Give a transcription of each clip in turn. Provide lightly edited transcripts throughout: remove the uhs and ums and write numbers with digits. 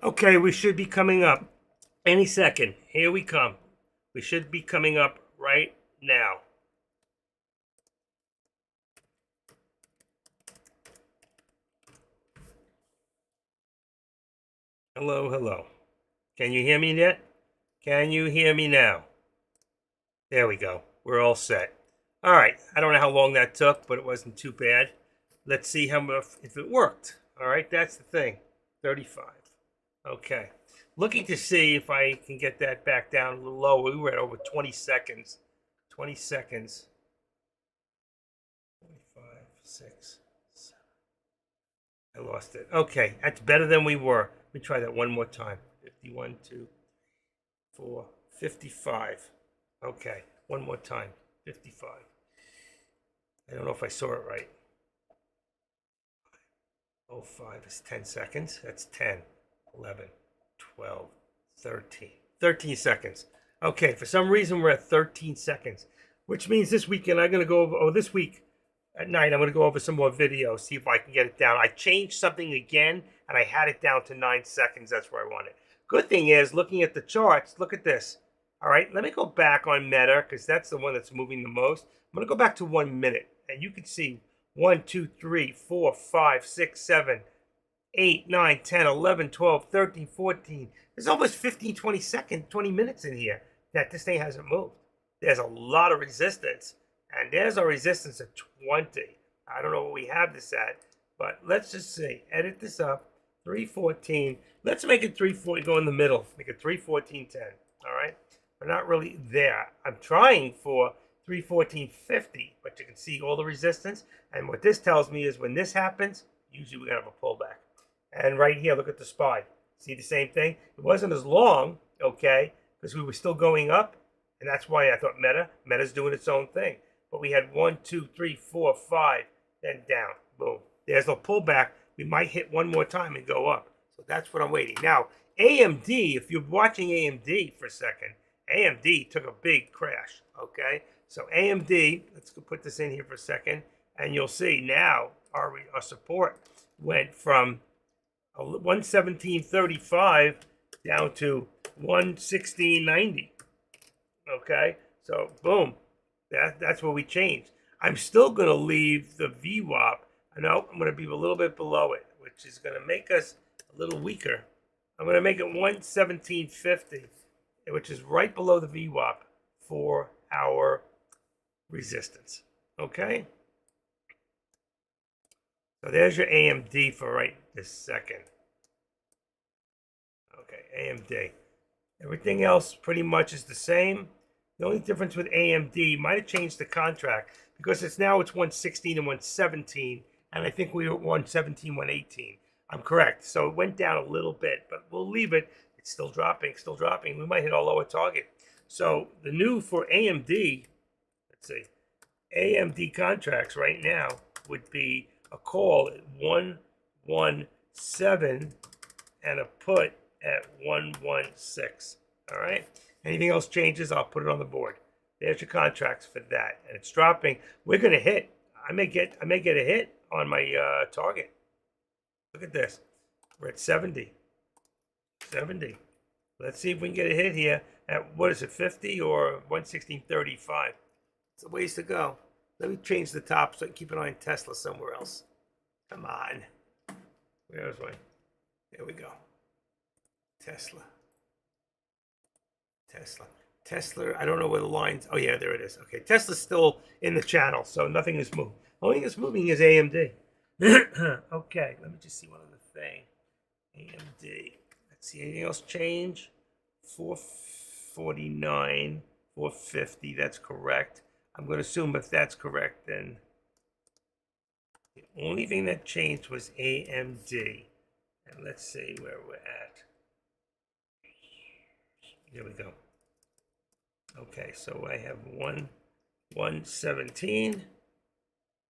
Okay, we should be coming up any second. Here we come. We should be coming up right now. Hello, hello. Can you hear me yet? Can you hear me now? There we go. We're all set. All right. I don't know how long that took, but it wasn't too bad. Let's see how much if it worked. All right, that's the thing. 35. Okay. Looking to see if I can get that back down a little lower. We were at over 20 seconds. 20 seconds. 25, 6, 7. I lost it. Okay, that's better than we were. Let me try that one more time. 51, 2, 4, 55. Okay, one more time. 55. I don't know if I saw it right. 05 is 10 seconds. That's 10, 11, 12, 13. 13 seconds. Okay, for some reason we're at 13 seconds, which means this weekend I'm going to go over, or this week at night, I'm going to go over some more videos, see if I can get it down. I changed something again, and I had it down to 9 seconds. That's where I want it. Good thing is, looking at the charts, look at this. All right, let me go back on Meta, because that's the one that's moving the most. I'm going to go back to 1 minute, and you can see 1, 2, 3, 4, 5, 6, 7, 8, 9, 10, 11, 12, 13, 14. There's almost 15, 20 seconds, 20 minutes in here that this thing hasn't moved. There's a lot of resistance. And there's our resistance at 20. I don't know what we have this at, but let's just see. Edit this up. 314. Let's make it 340. Go in the middle. Make it 314.10. All right. We're not really there. I'm trying for 314.50, but you can see all the resistance. And what this tells me is when this happens, usually we're going to have a pullback. And right here, look at the SPY. See the same thing? It wasn't as long, okay, because we were still going up. And that's why I thought Meta's doing its own thing. But we had 1, 2, 3, 4, 5, then down. Boom. There's a pullback. We might hit one more time and go up. So that's what I'm waiting. Now, AMD, if you're watching AMD for a second, AMD took a big crash. Okay? So AMD, let's go put this in here for a second, and you'll see now our support went from 117.35 down to 116.90. Okay? So boom. That's where we changed. I'm still going to leave the VWAP. I know I'm going to be a little bit below it, which is going to make us a little weaker. I'm going to make it 117.50, which is right below the VWAP for our resistance. Okay? So there's your AMD for right this second. Okay, AMD. Everything else pretty much is the same. The only difference with AMD might have changed the contract because it's 116 and 117, and I think we were 117, 118. I'm correct. So it went down a little bit, but we'll leave it. It's still dropping, still dropping. We might hit our lower target. So the new for AMD, let's see, AMD contracts right now would be a call at 117 and a put at 116. All right. Anything else changes, I'll put it on the board. There's your contracts for that, and it's dropping. We're gonna hit. I may get a hit on my target. Look at this. We're at 70. 70. Let's see if we can get a hit here at what is it, 50 or 116.35. It's a ways to go. Let me change the top so I can keep an eye on Tesla somewhere else. Come on. Where's my? There we go. Tesla. I don't know where the lines. Oh yeah, there it is. Okay, Tesla's still in the channel, so nothing is moving. Only thing that's moving is AMD. Okay, let me just see one other thing. AMD. Let's see, anything else change? 449, 450. That's correct. I'm going to assume if that's correct, then the only thing that changed was AMD. And let's see where we're at. There we go. Okay, so I have 117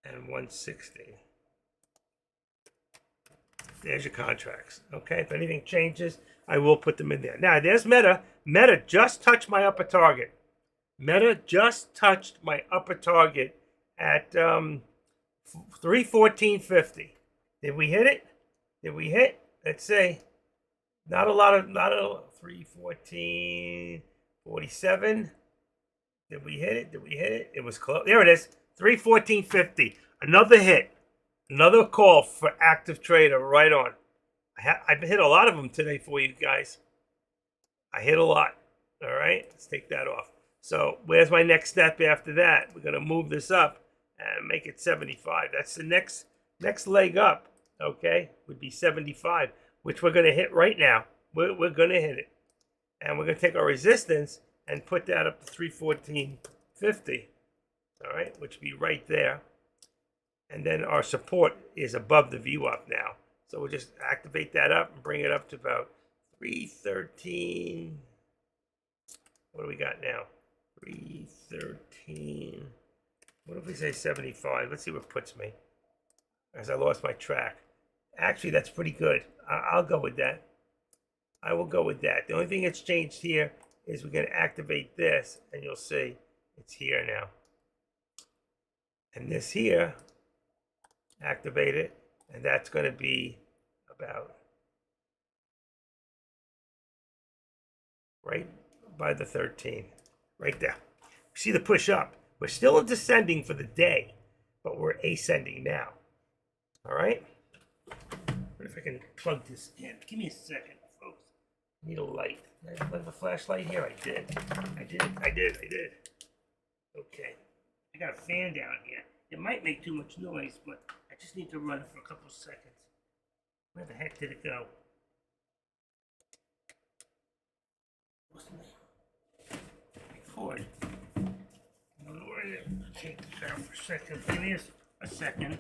and 160. There's your contracts. Okay, if anything changes, I will put them in there. Now, there's Meta. Meta just touched my upper target. Meta just touched my upper target at 314.50. Did we hit it? Did we hit? Let's see. Not a lot of, 314, 47. Did we hit it? Did we hit it? It was close. There it is. 314.50. Another hit. Another call for active trader right on. I've hit a lot of them today for you guys. I hit a lot. All right. Let's take that off. So where's my next step after that? We're going to move this up and make it 75. That's the next leg up. Okay. Would be 75, which we're going to hit right now. We're going to hit it. And we're going to take our resistance and put that up to 314.50. All right. Which would be right there. And then our support is above the VWAP now. So we'll just activate that up and bring it up to about 313. What do we got now? 313. What if we say 75? Let's see what puts me. As I lost my track. Actually, that's pretty good. I'll go with that. I will go with that. The only thing that's changed here is we're going to activate this, and you'll see it's here now. And this here, activate it, and that's going to be about right by the 13, right there. See the push up. We're still descending for the day, but we're ascending now. All right. What if I can plug this in? Give me a second, folks. I need a light. Did I plug the flashlight here? I did. I did. Okay. I got a fan down here. It might make too much noise, but I just need to run it for a couple seconds. Where the heck did it go? What's the name? Record. Take this out for a second. Give me a second.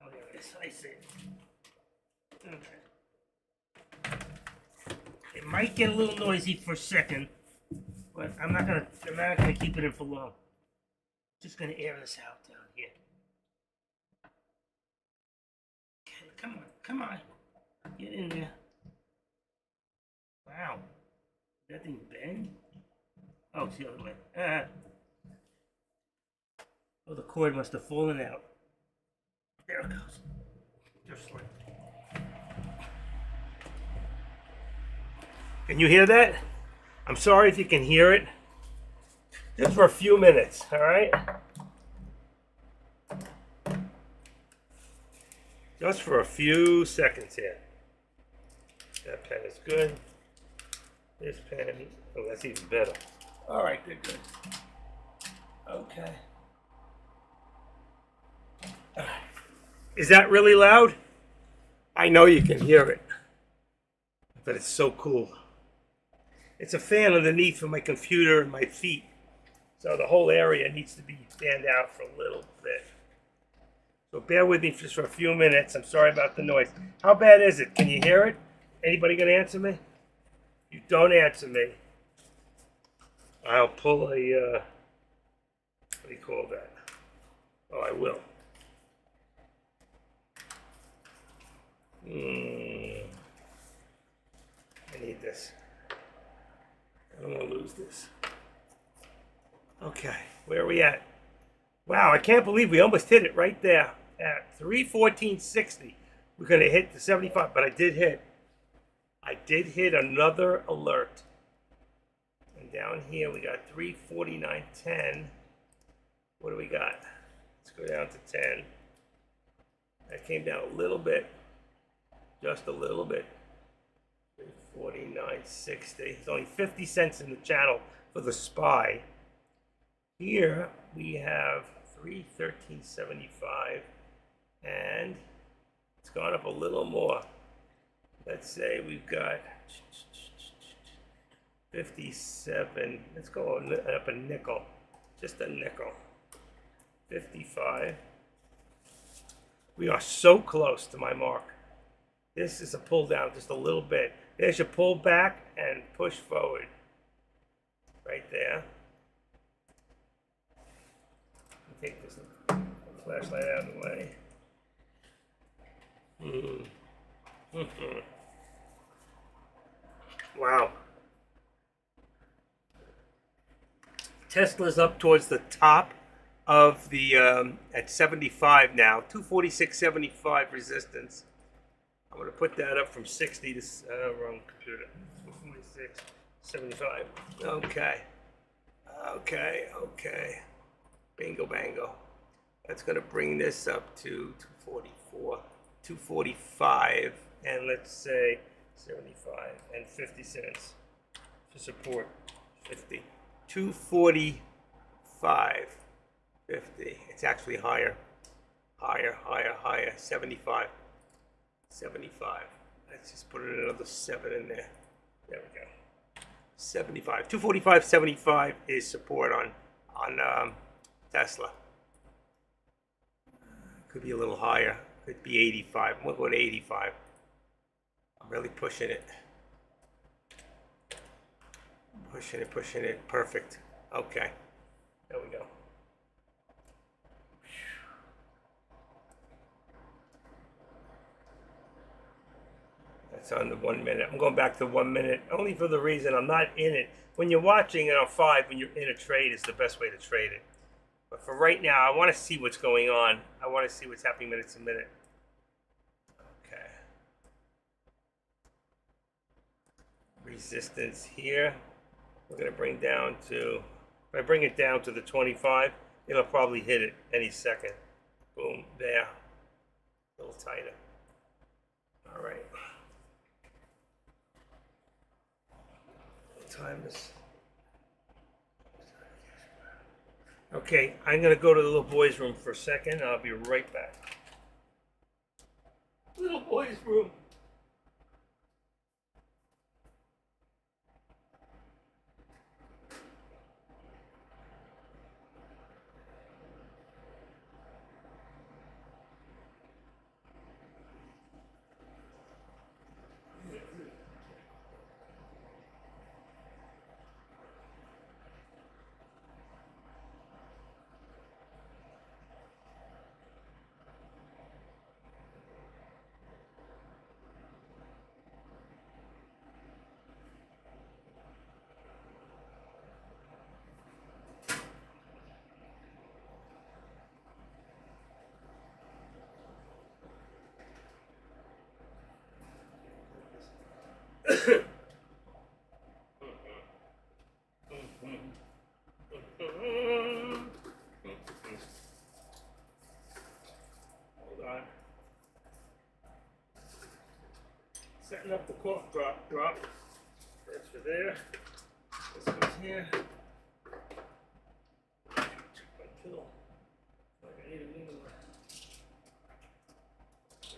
Oh, there it is. I see it. Okay. It might get a little noisy for a second, but I'm not gonna keep it in for long. Just gonna air this out down here. Okay, come on. Get in there. Wow. Did that thing bend? Oh, it's the other way. Oh, the cord must have fallen out. There it goes. Just like. Can you hear that? I'm sorry if you can hear it. Just for a few minutes, all right? Just for a few seconds here. That pen is good. This pen, oh, that's even better. All right, they're good. Okay. Is that really loud? I know you can hear it, but it's so cool. It's a fan underneath for my computer and my feet. So the whole area needs to be fanned out for a little bit. So bear with me just for a few minutes. I'm sorry about the noise. How bad is it? Can you hear it? Anybody gonna answer me? You don't answer me. I'll pull a, what do you call that? Oh, I will. I need this. I don't want to lose this. Okay, where are we at? Wow, I can't believe we almost hit it right there at 314.60. We're going to hit the 75, but I did hit another alert. And down here we got 349.10. What do we got? Let's go down to 10. That came down a little bit. Just a little bit. 349.60. It's only 50 cents in the channel for the SPY. Here we have 313.75, and it's gone up a little more. Let's say we've got 57. Let's go up a nickel, just a nickel. 55. We are so close to my mark. This is a pull down just a little bit. There's your pull back and push forward. Right there. Take this flashlight out of the way. Wow. Tesla's up towards the top of the, at 75 now, 246.75 resistance. I'm going to put that up from 60 to, wrong computer, 46, 75. Okay. Okay. Bingo, bango. That's going to bring this up to 244, 245, and let's say 75 and 50 cents for support. 50. 245, 50. It's actually higher. 75. 75. Let's just put another 7 in there. There we go. 75. 245, 75 is support on Tesla. Could be a little higher. Could be 85. We'll go to 85. I'm really pushing it. Pushing it. Perfect. Okay. There we go. That's on the 1 minute. I'm going back to 1 minute only for the reason I'm not in it. When you're watching it on 5, when you're in a trade, is the best way to trade it. But for right now, I want to see what's going on. I want to see what's happening minute to minute. Okay. Resistance here. We're going to bring down to, if I bring it down to the 25, it'll probably hit it any second. Boom, there. A little tighter. All right. Time this. Okay, I'm going to go to the little boy's room for a second. I'll be right back. Little boy's room. Hold on. Setting up the cough drop. That's for there. This goes here. Check my pill. Like I need a new one.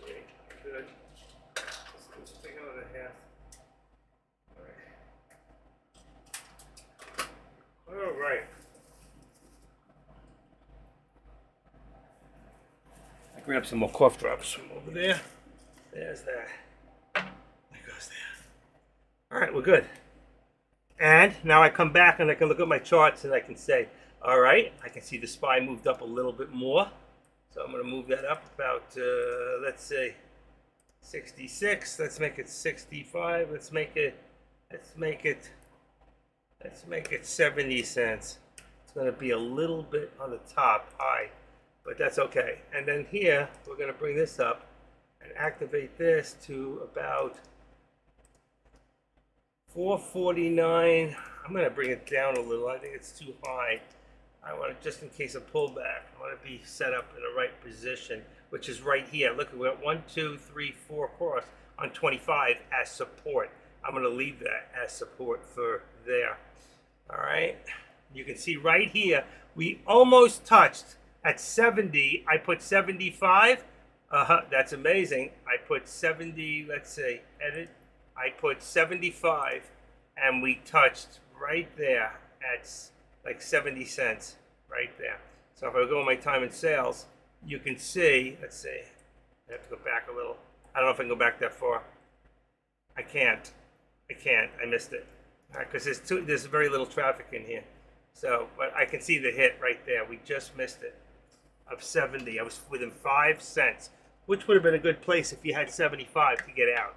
Okay, good. Let's take out a half. All right. I grabbed some more cough drops from over there. There's that. There goes there. All right, we're good. And now I come back and I can look at my charts and I can say, all right, I can see the SPY moved up a little bit more. So I'm going to move that up about, let's say, 66. Let's make it 65. Let's make it 70 cents. It's going to be a little bit on the top high, but that's okay. And then here, we're going to bring this up and activate this to about 449. I'm going to bring it down a little. I think it's too high. I want to, just in case of pullback, I want to be set up in the right position, which is right here. Look, we're at 1, 2, 3, 4 cross on 25 as support. I'm going to leave that as support for there. All right. You can see right here, we almost touched at 70. I put 75. That's amazing. I put 70, let's say, edit. I put 75, and we touched right there at like 70 cents right there. So if I go in my time in sales, you can see, let's see, I have to go back a little. I don't know if I can go back that far. I can't. I missed it. Because there's very little traffic in here. So, but I can see the hit right there. We just missed it of 70. I was within 5 cents, which would have been a good place if you had 75 to get out.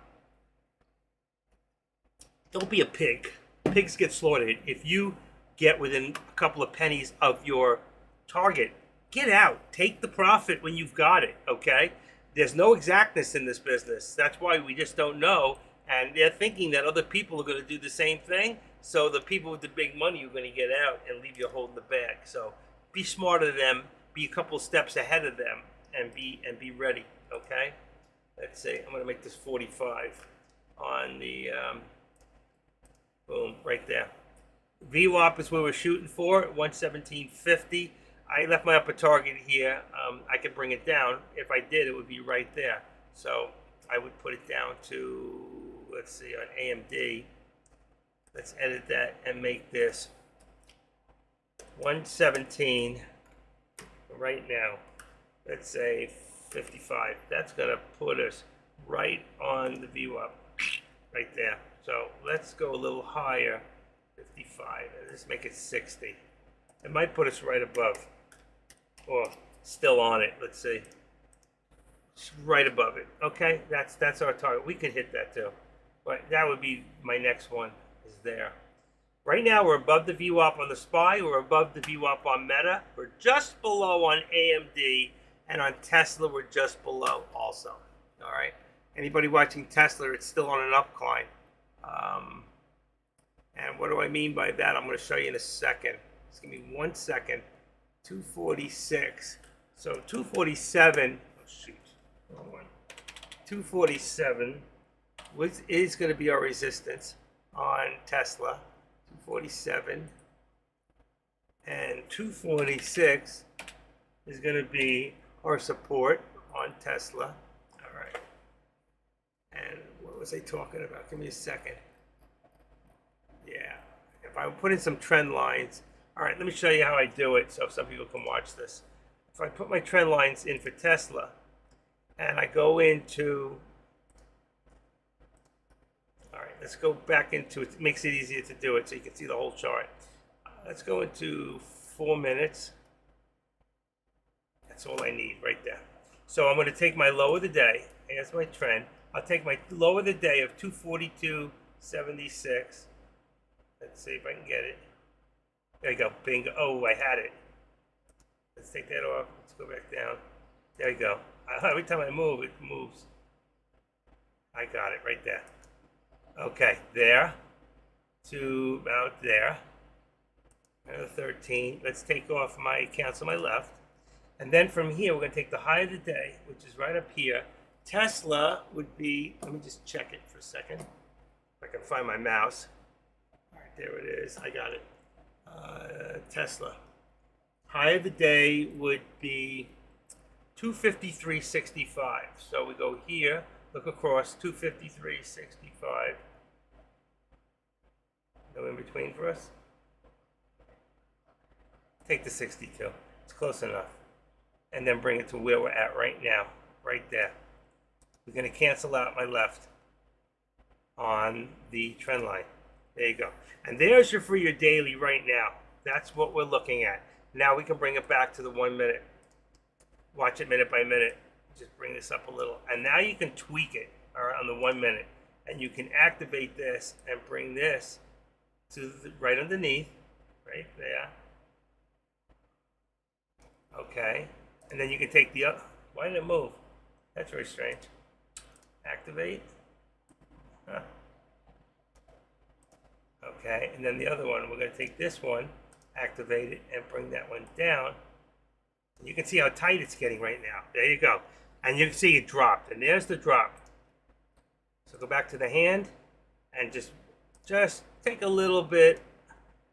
Don't be a pig. Pigs get slaughtered. If you get within a couple of pennies of your target, get out. Take the profit when you've got it, okay? there's no exactness in this business. That's why we just don't know. And they're thinking that other people are going to do the same thing. So the people with the big money are going to get out and leave you holding the bag. So be smarter than them. Be a couple steps ahead of them, and be ready. Okay. Let's see. I'm going to make this 45 on the boom right there. VWAP is where we're shooting for, 117.50. I left my upper target here. I could bring it down. If I did, it would be right there. So I would put it down to, let's see, on AMD. Let's edit that and make this 117 right now. Let's say 55. That's going to put us right on the VWAP, right there. So let's go a little higher, 55, and let's make it 60. It might put us right above, or still on it. Let's see. It's right above it. Okay, that's our target. We could hit that too, but that would be my next one. Is there. Right now we're above the VWAP on the SPY. We're above the VWAP on Meta. We're just below on AMD, and on Tesla we're just below also. All right. Anybody watching Tesla, it's still on an upcline. And what do I mean by that? I'm going to show you in a second. Just give me 1 second. 246. So 247. Oh shoot. Wrong one. 247 is going to be our resistance on Tesla. 247. And 246 is going to be our support on Tesla. All right. And what was I talking about? Give me a second. Yeah. If I put in some trend lines. All right, let me show you how I do it so some people can watch this. If I put my trend lines in for Tesla and I go into, all right, let's go back into it. It makes it easier to do it so you can see the whole chart. Let's go into 4 minutes. That's all I need right there. So I'm going to take my low of the day. Here's my trend. I'll take my low of the day of 242.76. Let's see if I can get it. There you go. Bingo. Oh, I had it. Let's take that off. Let's go back down. There you go. Every time I move, it moves. I got it right there. Okay, there to about there. Another 13. Let's take off my accounts on my left. And then from here, we're going to take the high of the day, which is right up here. Tesla would be, let me just check it for a second. If I can find my mouse. All right, there it is. I got it. Tesla. High of the day would be 253.65. So we go here, look across, 253.65. No in between for us. Take the 62. It's close enough. And then bring it to where we're at right now, right there. We're going to cancel out my left on the trend line. There you go. And there's your for your daily right now. That's what we're looking at. Now we can bring it back to the 1 minute. Watch it minute by minute. Just bring this up a little. And now you can tweak it, all right, on the 1 minute. And you can activate this and bring this to the, right underneath, right there. Okay. And then you can take the other. Why did it move? That's very strange. Activate. Huh. Okay, and then the other one, we're going to take this one, activate it, and bring that one down. You can see how tight it's getting right now. There you go. And you can see it dropped, and there's the drop. So go back to the hand, and just take a little bit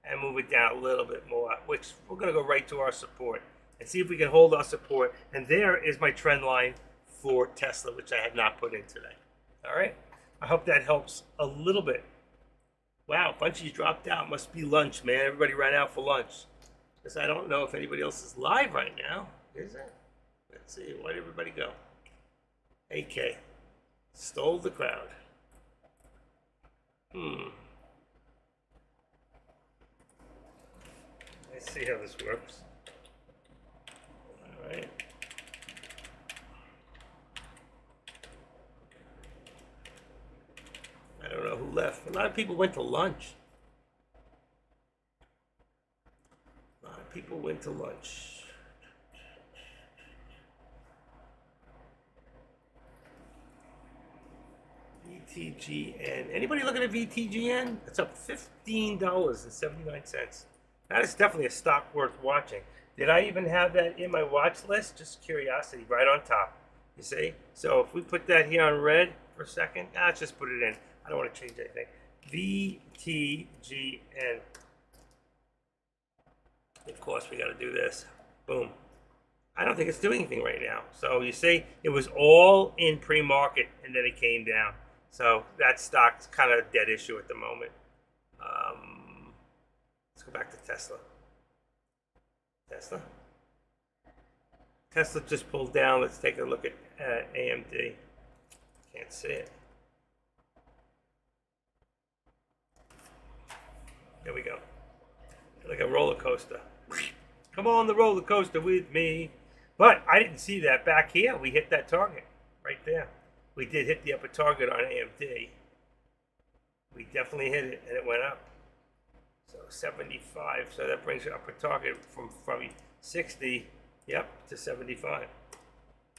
and move it down a little bit more, which we're going to go right to our support and see if we can hold our support. And there is my trend line for Tesla, which I have not put in today. All right. I hope that helps a little bit. Wow, Bunchy's dropped out. Must be lunch, man. Everybody ran out for lunch. Because I don't know if anybody else is live right now. Is it? Let's see. Why did everybody go? AK. Stole the crowd. Let's see how this works. All right. I don't know who left. A lot of people went to lunch. A lot of people went to lunch. VTGN. Anybody looking at VTGN? It's up $15.79. That is definitely a stock worth watching. Did I even have that in my watch list? Just curiosity, right on top. You see? So if we put that here on red for a second, let's just put it in. I don't want to change anything. VTGN. Of course, we got to do this. Boom. I don't think it's doing anything right now. So you see, it was all in pre-market and then it came down. So that stock's kind of a dead issue at the moment. Let's go back to Tesla. Tesla just pulled down. Let's take a look at AMD. Can't see it. There we go. Like a roller coaster. Come on the roller coaster with me. But I didn't see that back here. We hit that target right there. We did hit the upper target on AMD. We definitely hit it, and it went up. So 75. So that brings the upper target from probably 60, yep, to 75.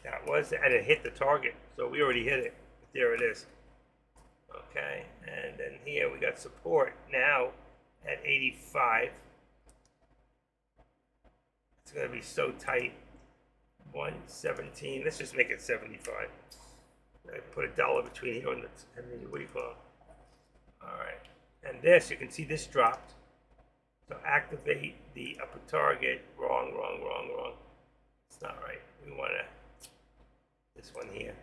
That was, and it hit the target. So we already hit it. There it is. Okay, and then here we got support now at 85. It's going to be so tight. 117. Let's just make it 75. I put $1 between here and the what do you call it? All right. And this, you can see this dropped. So activate the upper target. Wrong. It's not right. We want to, this one here.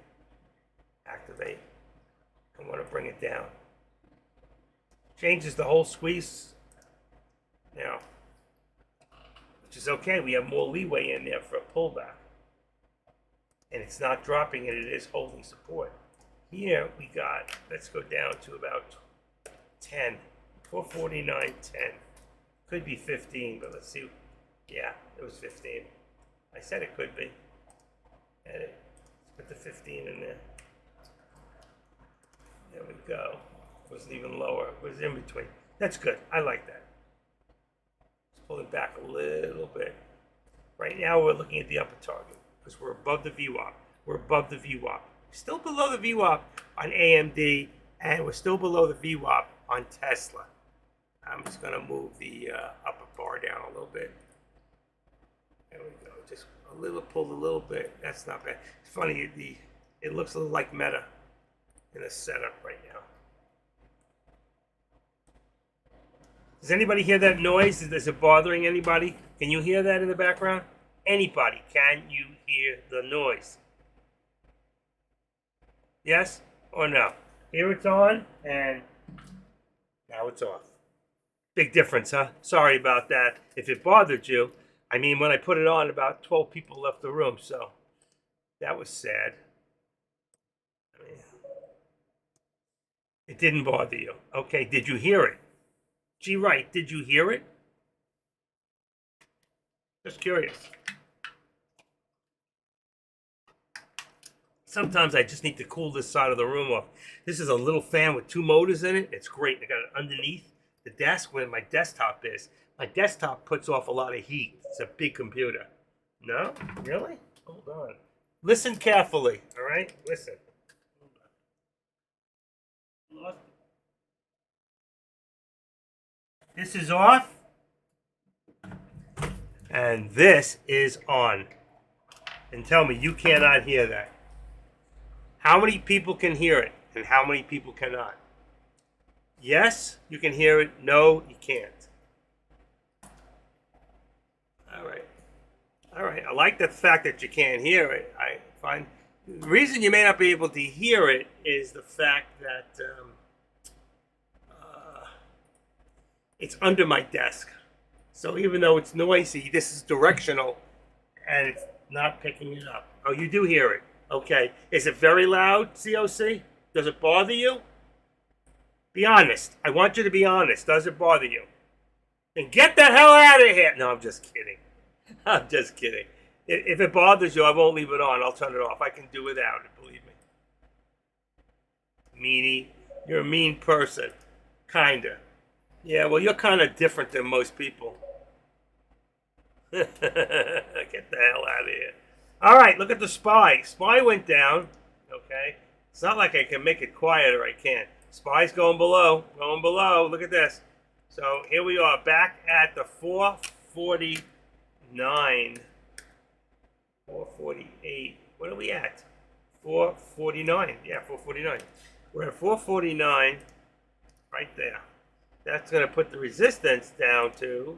Activate. I want to bring it down. Changes the whole squeeze now, which is okay. We have more leeway in there for a pullback. And it's not dropping and it is holding support. Here we got, let's go down to about 10, 449.10. Could be 15, but let's see. Yeah, it was 15. I said it could be. Edit. Let's put the 15 in there. There we go. It wasn't even lower. It was in between. That's good. I like that. Let's pull it back a little bit. Right now we're looking at the upper target because we're above the VWAP. We're above the VWAP. Still below the VWAP on AMD, and we're still below the VWAP on Tesla. I'm just going to move the upper bar down a little bit. There we go. Just a little, pulled a little bit. That's not bad. It's funny, it looks a little like Meta in a setup right now. Does anybody hear that noise? Is it bothering anybody? Can you hear that in the background? Anybody, can you hear the noise? Yes or no? Here it's on, and now it's off. Big difference, huh? Sorry about that. If it bothered you, I mean, when I put it on, about 12 people left the room, so that was sad. I mean, it didn't bother you. Okay, did you hear it? Gee, right, did you hear it? Just curious. Sometimes I just need to cool this side of the room off. This is a little fan with 2 motors in it. It's great. I got it underneath the desk where my desktop is. My desktop puts off a lot of heat. It's a big computer. No? Really? Hold on. Listen carefully, all right? Listen. This is off. And this is on. And tell me, you cannot hear that. How many people can hear it and how many people cannot? Yes, you can hear it. No, you can't. All right. All right. I like the fact that you can't hear it. I find the reason you may not be able to hear it is the fact that it's under my desk. So even though it's noisy, this is directional and it's not picking it up. Oh, you do hear it. Okay. Is it very loud, COC? Does it bother you? Be honest. I want you to be honest. Does it bother you? Then get the hell out of here. No, I'm just kidding. I'm just kidding. If it bothers you, I won't leave it on. I'll turn it off. I can do without it, believe me. Meanie. You're a mean person. Kinda. Yeah, well, you're kind of different than most people. Get the hell out of here. All right, look at the SPY. SPY went down. Okay. It's not like I can make it quieter. I can't. SPY's going below. Going below. Look at this. So here we are back at the 449. 448. What are we at? 449. Yeah, 449. We're at 449 right there. That's going to put the resistance down to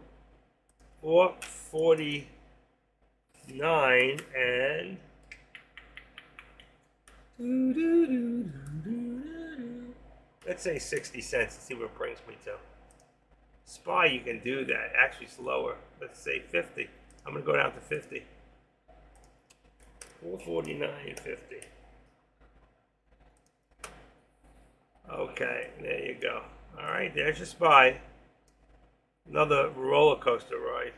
449 and let's say 60 cents and see what it brings me to. SPY, you can do that. Actually, it's lower. Let's say 50. I'm going to go down to 50. 449.50. Okay, there you go. All right, there's your SPY. Another roller coaster ride.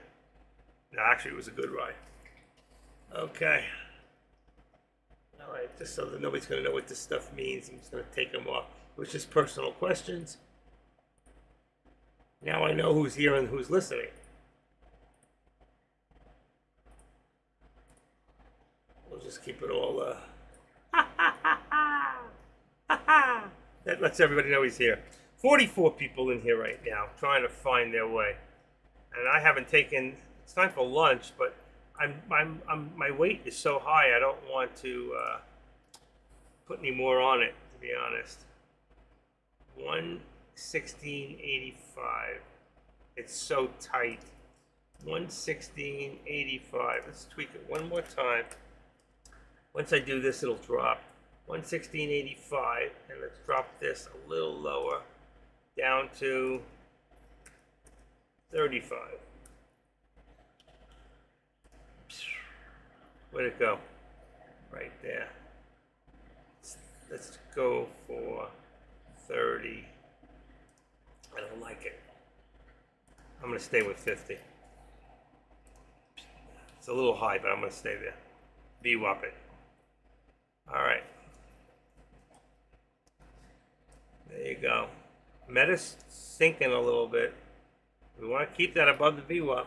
No, actually, it was a good ride. Okay. All right, just so that nobody's going to know what this stuff means, I'm just going to take them off. It was just personal questions. Now I know who's here and who's listening. We'll just keep it all, that lets everybody know he's here. 44 people in here right now trying to find their way. And I haven't taken, it's time for lunch, but my weight is so high I don't want to put any more on it, to be honest. 116.85. It's so tight. 116.85. Let's tweak it one more time. Once I do this, it'll drop. 116.85, and let's drop this a little lower, down to 35. Where'd it go? Right there. Let's go for 30. I don't like it. I'm going to stay with 50. It's a little high, but I'm going to stay there. VWAP it. All right. There you go. Meta's sinking a little bit. We want to keep that above the VWAP.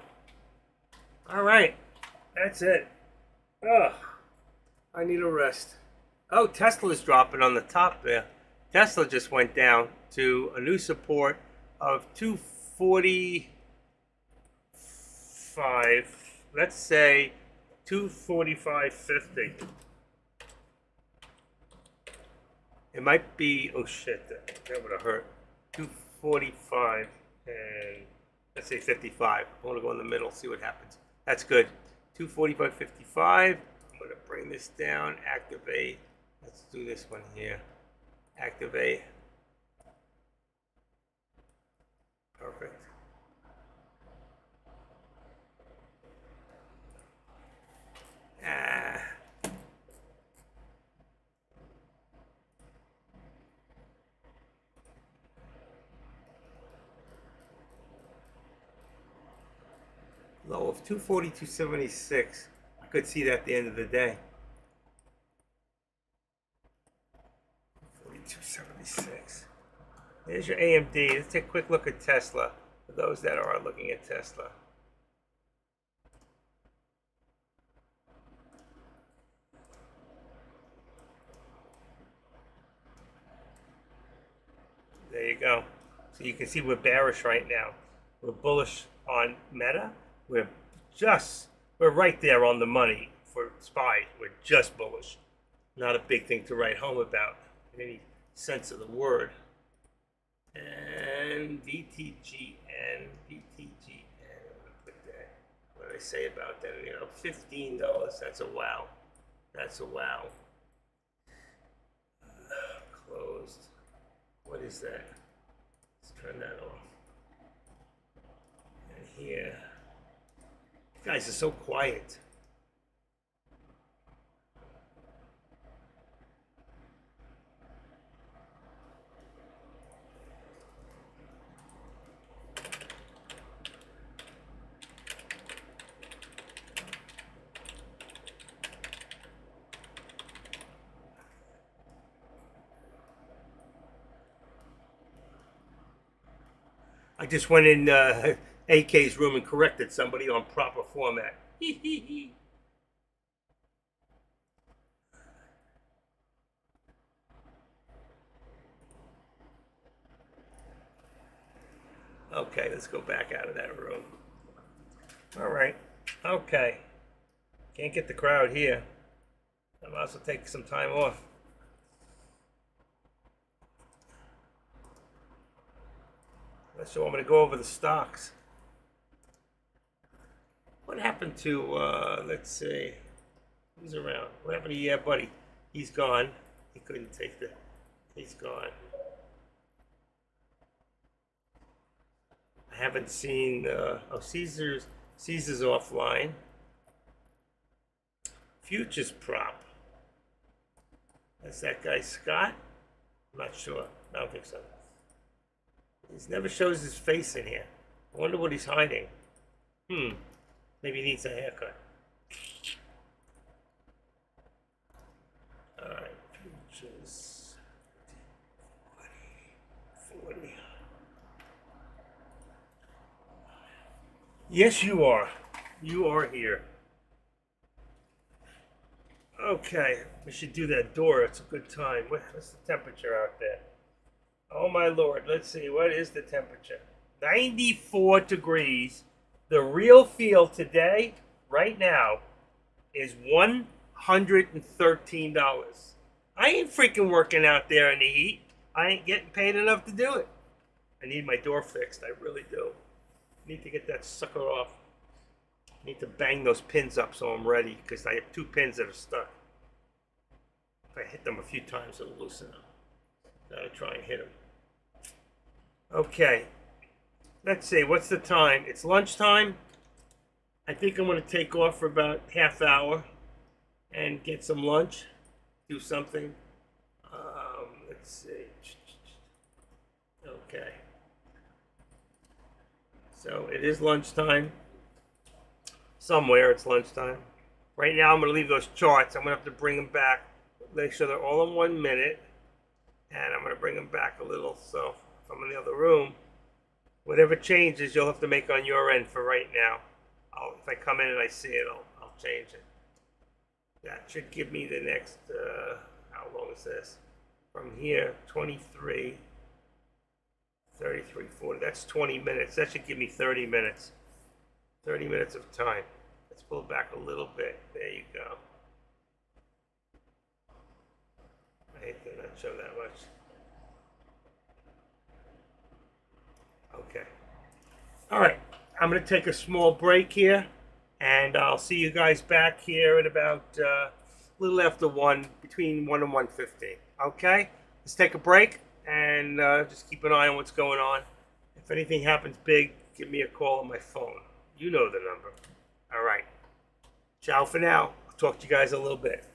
All right. That's it. Ugh. I need a rest. Oh, Tesla's dropping on the top there. Tesla just went down to a new support of 245. Let's say 245.50. It might be, oh shit, that would have hurt. 245 and let's say 55. I want to go in the middle, see what happens. That's good. 245.55. I'm going to bring this down, activate. Let's do this one here. Activate. Perfect. Low of 242.76. I could see that at the end of the day. 42.76. There's your AMD. Let's take a quick look at Tesla for those that are looking at Tesla. There you go. So you can see we're bearish right now. We're bullish on Meta. We're right there on the money for SPY. We're just bullish. Not a big thing to write home about in any sense of the word. And VTGN, put that. What did I say about that? You know, $15. That's a wow. That's a wow. Closed. What is that? Let's turn that off. And here. You guys are so quiet. I just went in AK's room and corrected somebody on proper format. Okay, let's go back out of that room. All right. Okay. Can't get the crowd here. I'm also taking some time off. Unless you want me to go over the stocks. What happened to, let's see, who's around? What happened to, yeah, buddy? He's gone. He couldn't take the, he's gone. I haven't seen, Caesar's offline. Futures prop. That's that guy Scott? I'm not sure. I don't think so. He never shows his face in here. I wonder what he's hiding. Maybe he needs a haircut. Alright, futures. 40. Yes, you are. You are here. Okay, we should do that door. It's a good time. What's the temperature out there? Oh my lord, let's see. What is the temperature? 94 degrees. The real feel today, right now, is $113. I ain't freaking working out there in the heat. I ain't getting paid enough to do it. I need my door fixed. I really do. Need to get that sucker off. Need to bang those pins up so I'm ready, because I have 2 pins that are stuck. If I hit them a few times, it'll loosen them. Gotta try and hit them. Okay. Let's see, what's the time? It's lunchtime. I think I'm going to take off for about half hour and get some lunch, do something. Let's see. Okay. So it is lunchtime. Somewhere it's lunchtime. Right now I'm going to leave those charts. I'm going to have to bring them back. Make sure they're all in 1 minute. And I'm going to bring them back a little. So if I'm in the other room, whatever changes you'll have to make on your end for right now. If I come in and I see it, I'll change it. That should give me the next, how long is this? From here, 23, 33, 40. That's 20 minutes. That should give me 30 minutes. 30 minutes of time. Let's pull back a little bit. There you go. I hate to not show that much. Okay. All right. I'm going to take a small break here, and I'll see you guys back here at about a little after 1, between 1 and 1:15. Okay? Let's take a break and just keep an eye on what's going on. If anything happens big, give me a call on my phone. You know the number. All right. Ciao for now. I'll talk to you guys a little bit.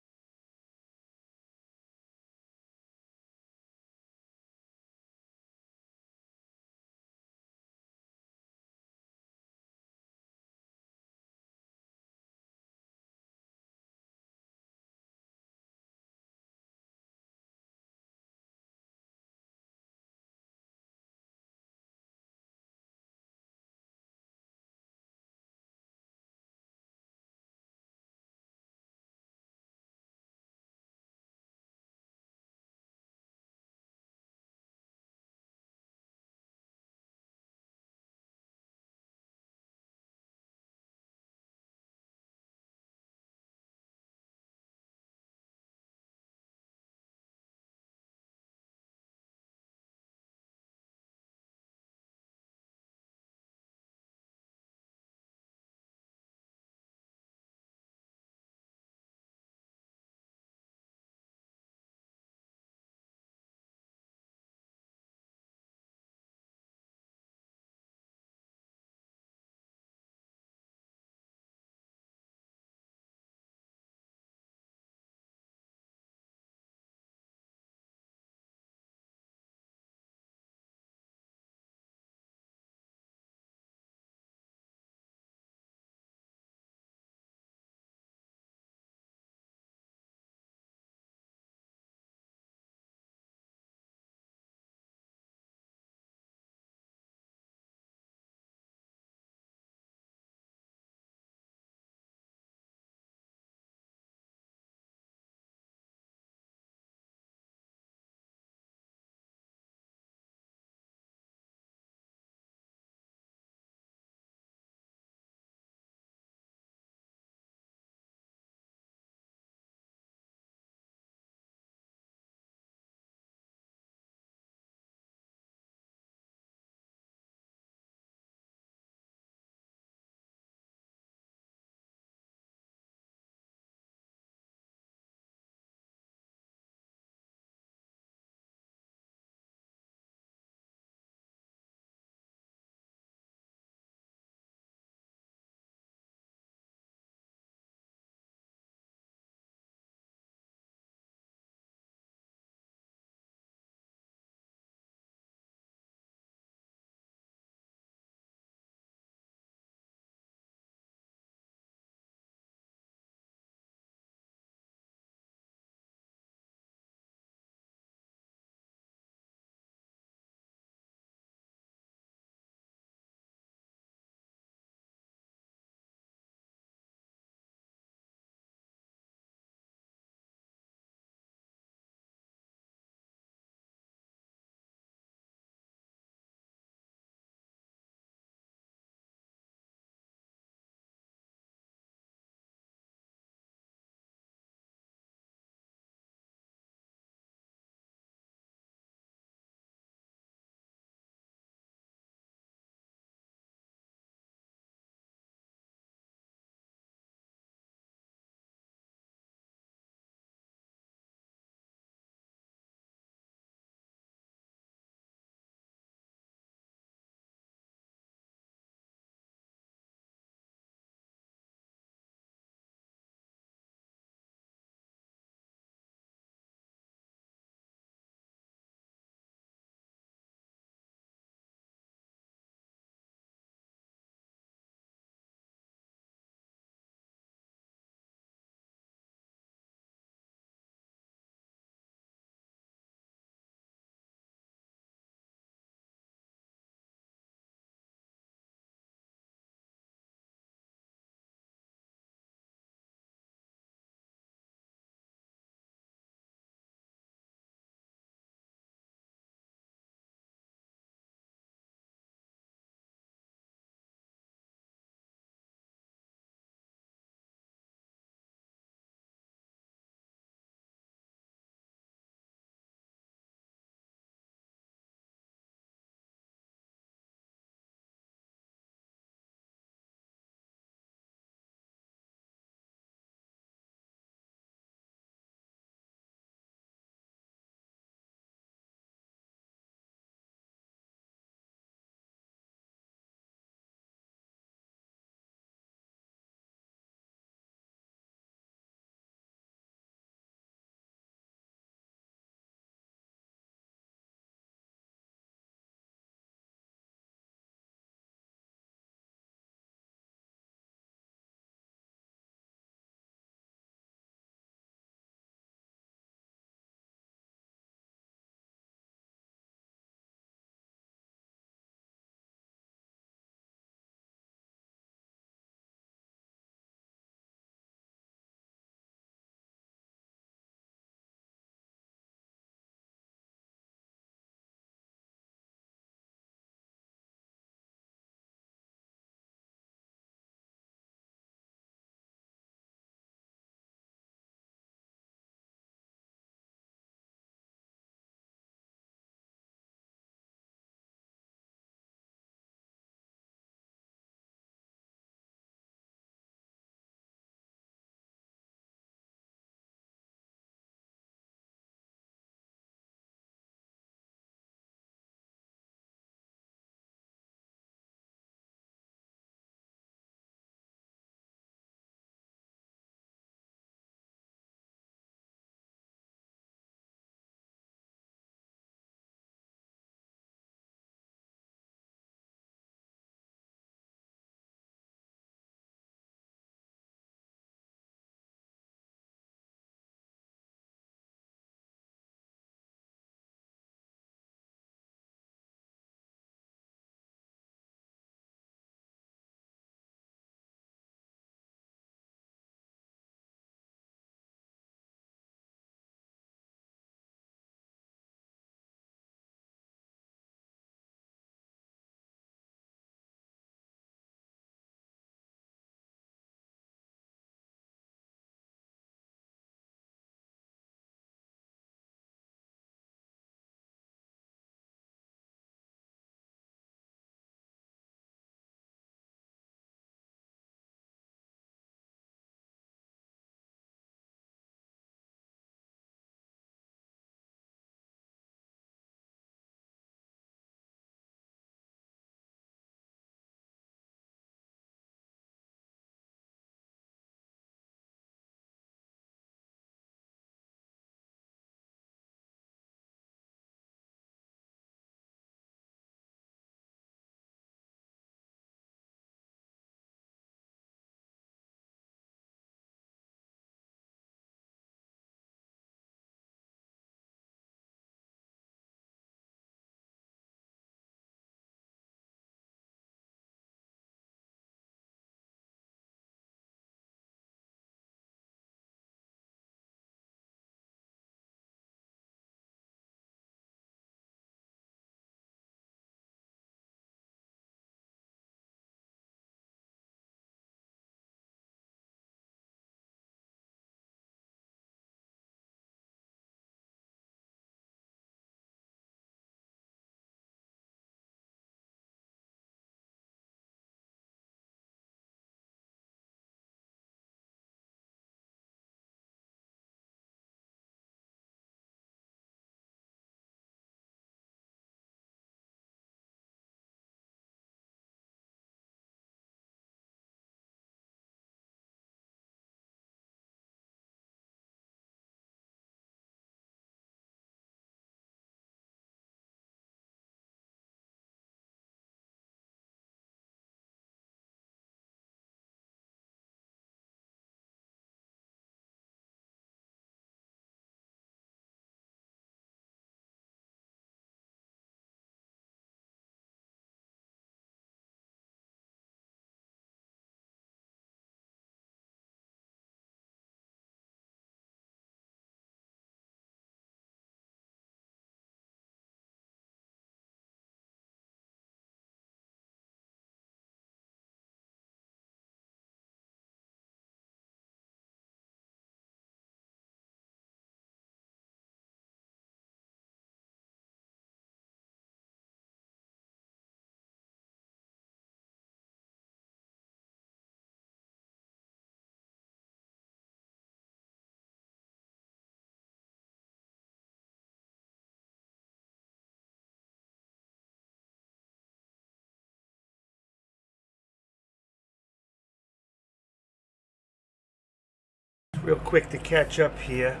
real quick to catch up here.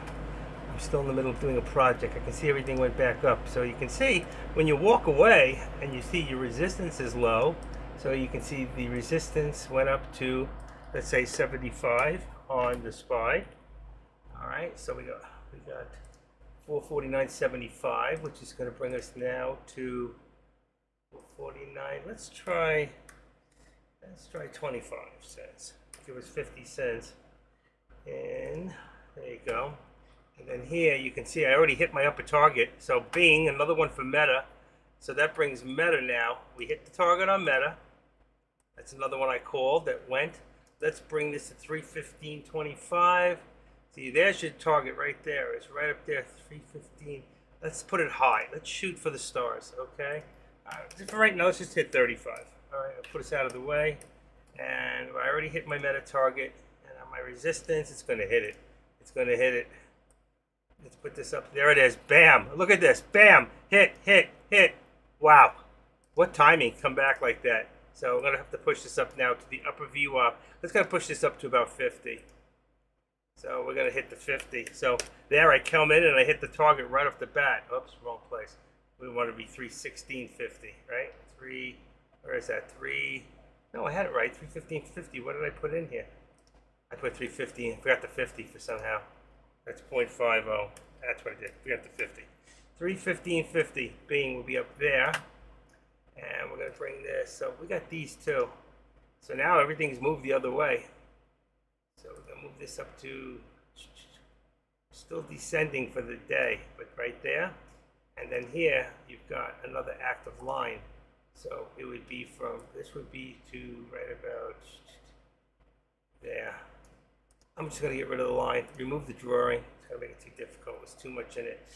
I'm still in the middle of doing a project. I can see everything went back up. So you can see when you walk away and you see your resistance is low. So you can see the resistance went up to, let's say 75 on the SPY. All right, so we got 449.75, which is going to bring us now to 449. Let's try 25 cents. Give us 50 cents. And there you go. And then here you can see I already hit my upper target. So Bing, another one for Meta. So that brings Meta now. We hit the target on Meta. That's another one I called that went. Let's bring this to 315.25. See, there's your target right there. It's right up there, 315. Let's put it high. Let's shoot for the stars, okay? For right now, let's just hit 35. All right, I'll put us out of the way. And I already hit my Meta target. And on my resistance, it's going to hit it. It's going to hit it. Let's put this up. There it is. Bam. Look at this. Bam. Hit, hit, hit. Wow. What timing. Come back like that. So we're going to have to push this up now to the upper VWAP. Let's going to push this up to about 50. So we're going to hit the 50. So there I come in and I hit the target right off the bat. Oops, wrong place. We want to be 316.50, right? Where is that? No, I had it right. 315.50. What did I put in here? I put 350. I forgot the 50 for somehow. That's 0.50. That's what I did. Forgot the 50. 315.50. Bing will be up there. And we're going to bring this. So we got these two. So now everything's moved the other way. So we're going to move this up to, still descending for the day, but right there. And then here, you've got another active line. So it would be from, this would be to right about there. I'm just going to get rid of the line, remove the drawing. It's going to make it too difficult. There's too much in it.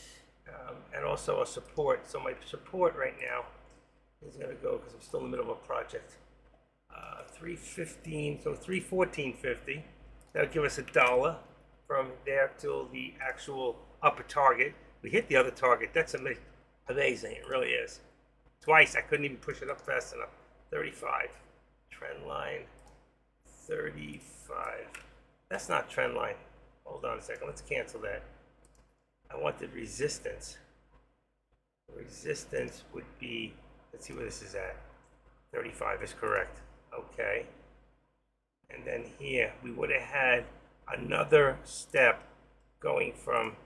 And also a support. So my support right now is going to go, because I'm still in the middle of a project. 315, so 314.50. That'll give us $1 from there till the actual upper target. We hit the other target. That's amazing. It really is. Twice. I couldn't even push it up fast enough. 35. Trend line. 35. That's not trend line. Hold on a second. Let's cancel that. I wanted resistance. Resistance would be, let's see where this is at. 35 is correct. Okay. And then here, we would have had another step going from,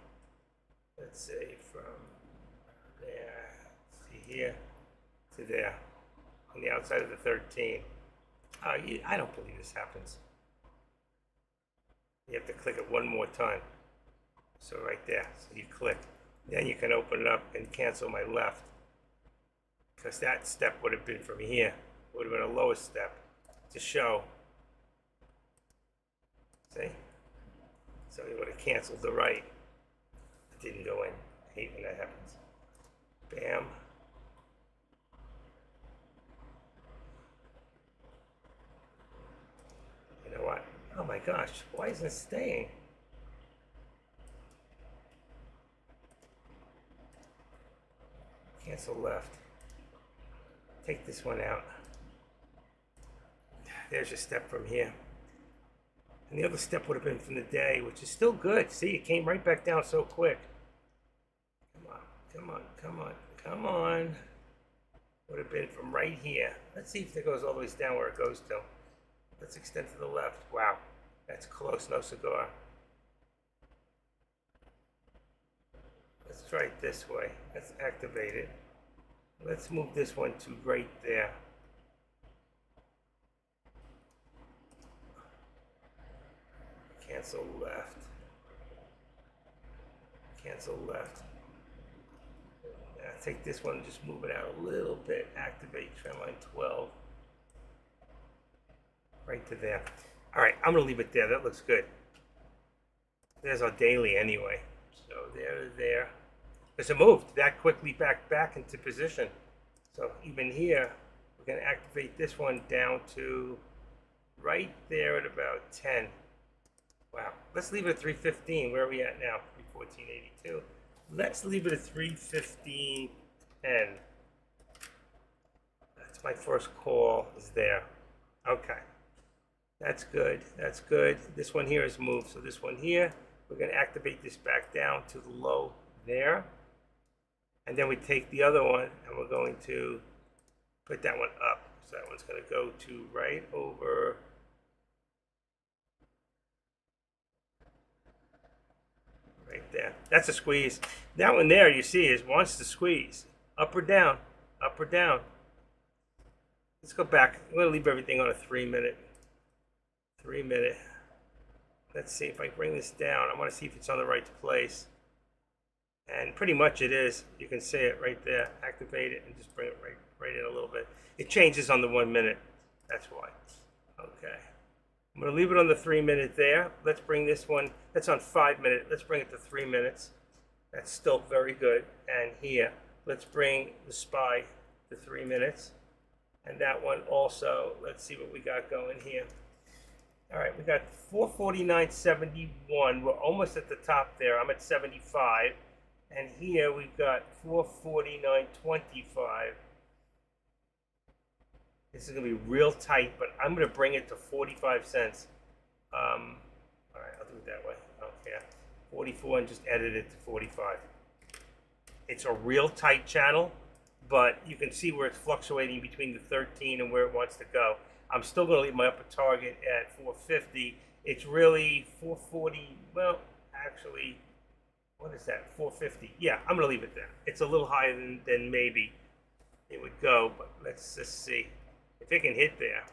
let's say, from there, see here, to there, on the outside of the 13. I don't believe this happens. You have to click it one more time. So right there, so you click. Then you can open it up and cancel my left. Because that step would have been from here. It would have been a lower step to show. See? So it would have canceled the right. It didn't go in. I hate when that happens. Bam. You know what? Oh my gosh, why isn't it staying? Cancel left. Take this one out. There's your step from here. And the other step would have been from the day, which is still good. See, it came right back down so quick. Come on, come on, come on, come on. Would have been from right here. Let's see if it goes all the way down where it goes to. Let's extend to the left. Wow, that's close, no cigar. Let's try it this way. Let's activate it. Let's move this one to right there. Cancel left. Cancel left. Take this one and just move it out a little bit. Activate trendline 12. Right to there. All right, I'm going to leave it there. That looks good. There's our daily anyway. So there. Because it moved that quickly back into position. So even here, we're going to activate this one down to right there at about 10. Wow. Let's leave it at 315. Where are we at now? 314.82. Let's leave it at 315.10. That's my first call is there. Okay. That's good. That's good. This one here is moved. So this one here, we're going to activate this back down to the low there. And then we take the other one and we're going to put that one up. So that one's going to go to right over. Right there. That's a squeeze. That one there, you see, is wants to squeeze. Up or down. Up or down. Let's go back. I'm going to leave everything on a 3-minute. 3-minute. Let's see if I bring this down. I want to see if it's on the right place. And pretty much it is. You can see it right there. Activate it and just bring it right in a little bit. It changes on the 1 minute. That's why. Okay. I'm going to leave it on the 3-minute there. Let's bring this one. That's on 5-minute. Let's bring it to 3 minutes. That's still very good. And here, let's bring the SPY to 3 minutes. And that one also, let's see what we got going here. All right, we got 449.71. We're almost at the top there. I'm at 75. And here we've got 449.25. This is going to be real tight, but I'm going to bring it to 45 cents. All right, I'll do it that way. Okay, 44 and just edit it to 45. It's a real tight channel, but you can see where it's fluctuating between the 13 and where it wants to go. I'm still going to leave my upper target at 450. It's really 440. Well, actually, what is that? 450. Yeah, I'm going to leave it there. It's a little higher than maybe it would go, but let's just see. If it can hit there.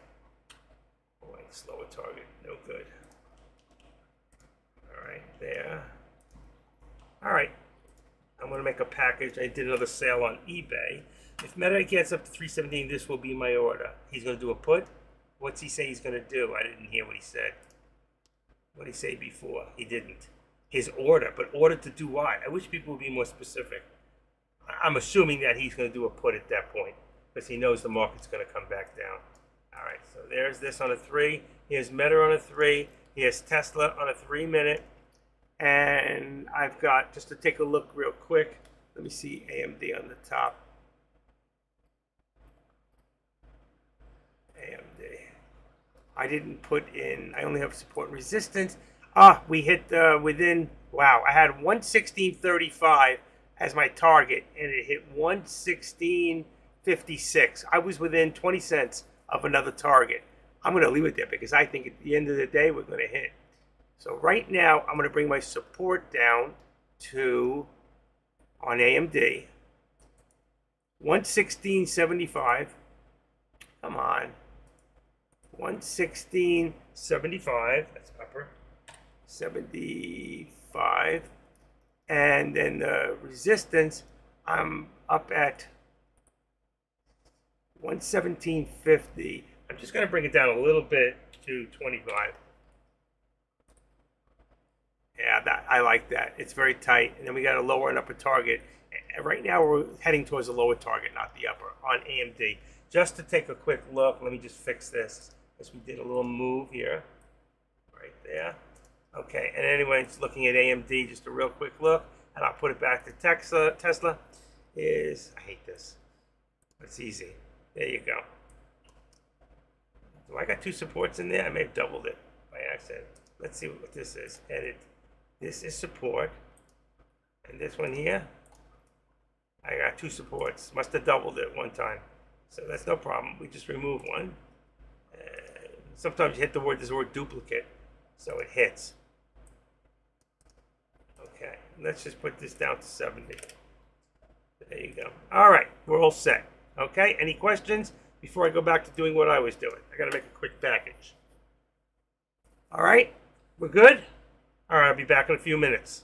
Boy, slower target. No good. All right, there. All right. I'm going to make a package. I did another sale on eBay. If Meta gets up to 317, this will be my order. He's going to do a put. What's he say he's going to do? I didn't hear what he said. What did he say before? He didn't. His order, but order to do what? I wish people would be more specific. I'm assuming that he's going to do a put at that point because he knows the market's going to come back down. All right, so there's this on a 3. Here's Meta on a 3. Here's Tesla on a 3-minute. And I've got, just to take a look real quick, let me see AMD on the top. AMD. I didn't put in, I only have support and resistance. We hit within, wow, I had 116.35 as my target, and it hit 116.56. I was within 20 cents of another target. I'm going to leave it there because I think at the end of the day, we're going to hit. So right now, I'm going to bring my support down to, on AMD, 116.75. Come on. 116.75. That's upper. 75. And then the resistance, I'm up at 117.50. I'm just going to bring it down a little bit to 25. Yeah, I like that. It's very tight. And then we got a lower and upper target. And right now we're heading towards the lower target, not the upper, on AMD. Just to take a quick look, let me just fix this. Because we did a little move here. Right there. Okay, and anyway, it's looking at AMD, just a real quick look. And I'll put it back to Tesla. Tesla is, I hate this. It's easy. There you go. Do I got 2 supports in there? I may have doubled it by accident. Let's see what this is. Edit. This is support. And this one here, I got 2 supports. Must have doubled it one time. So that's no problem. We just remove one. Sometimes you hit the word, there's the word duplicate. So it hits. Okay, let's just put this down to 70. There you go. All right, we're all set. Okay, any questions before I go back to doing what I was doing? I got to make a quick package. All right, we're good? All right, I'll be back in a few minutes.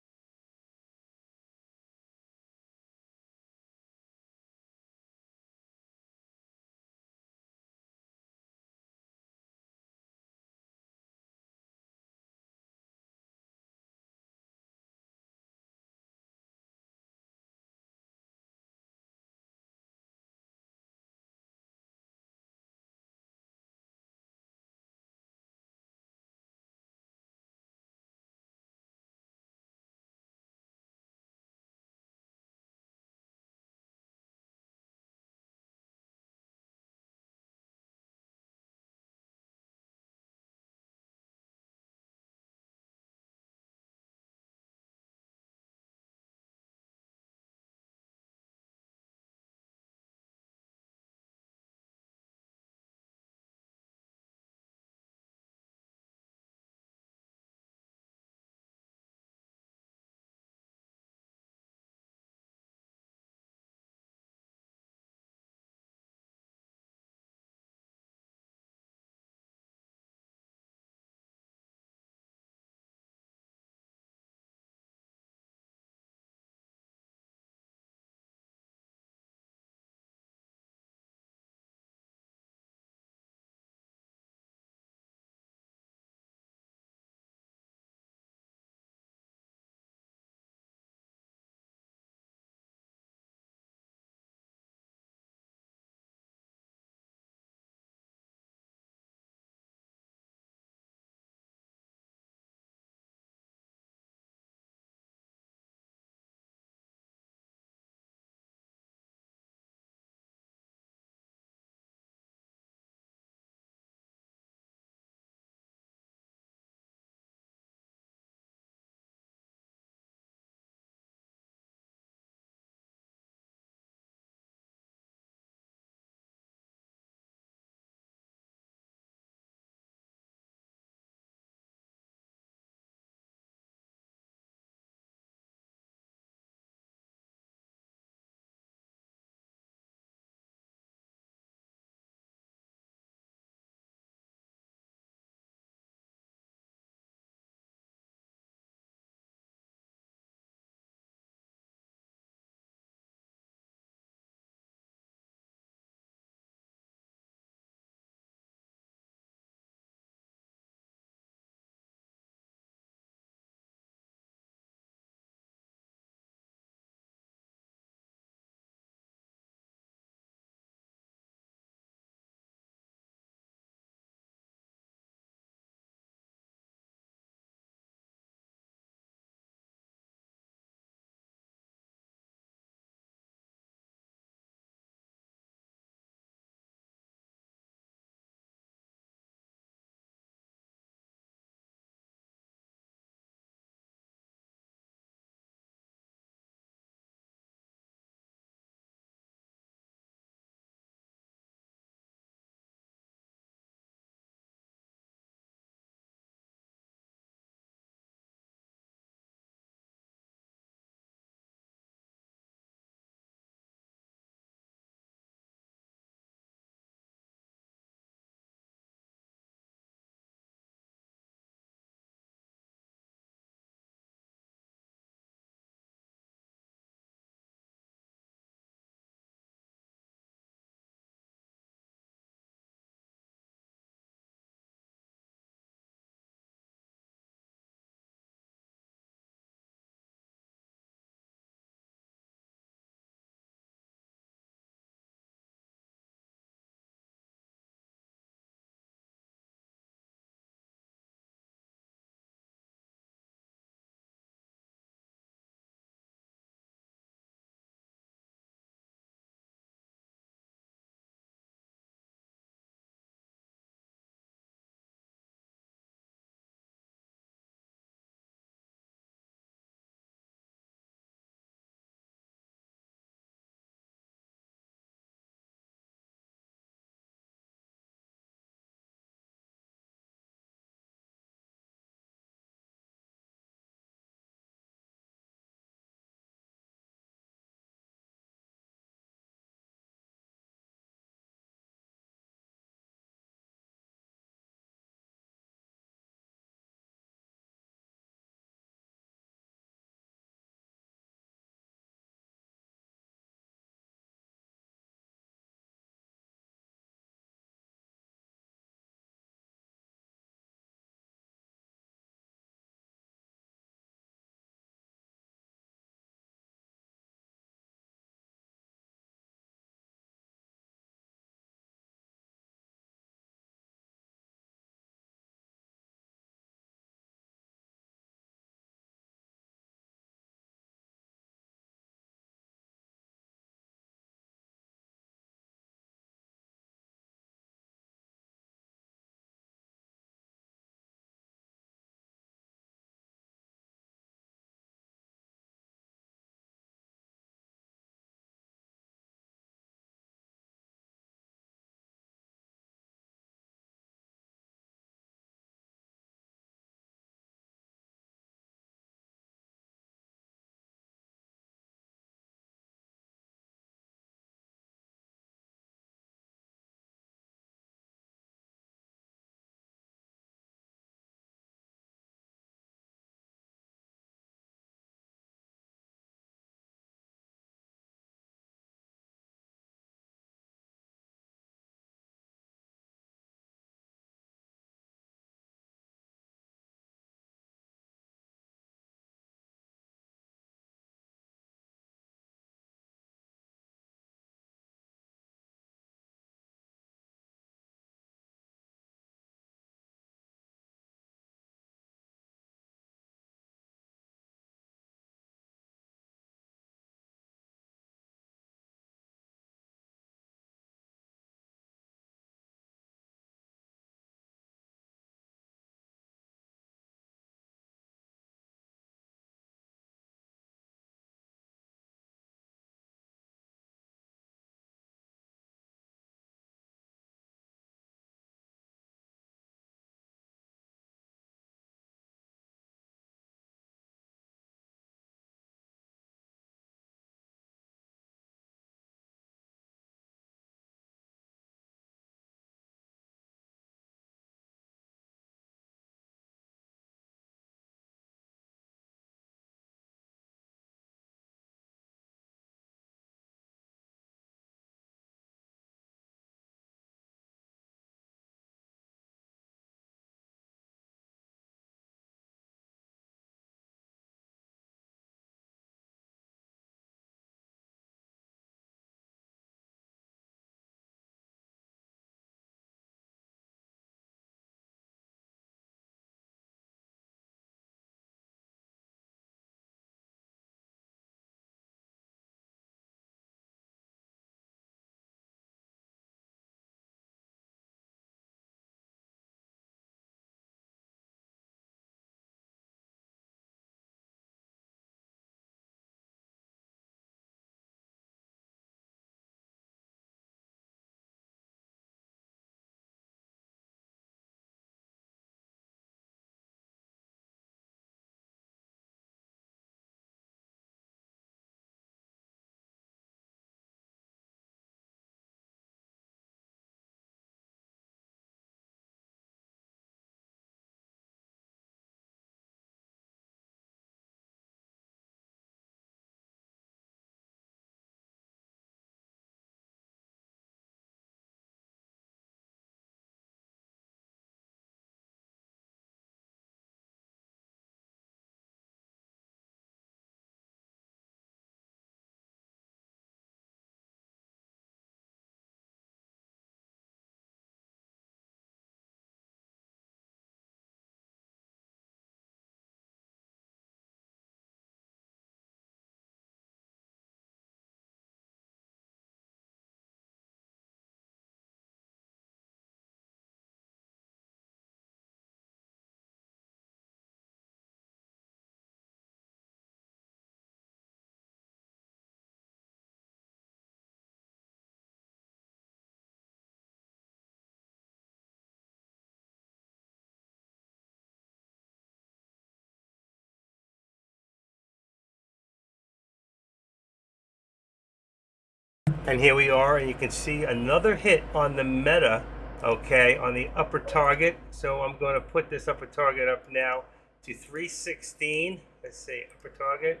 And here we are, and you can see another hit on the meta, okay, on the upper target. So I'm going to put this upper target up now to 316. Let's see, upper target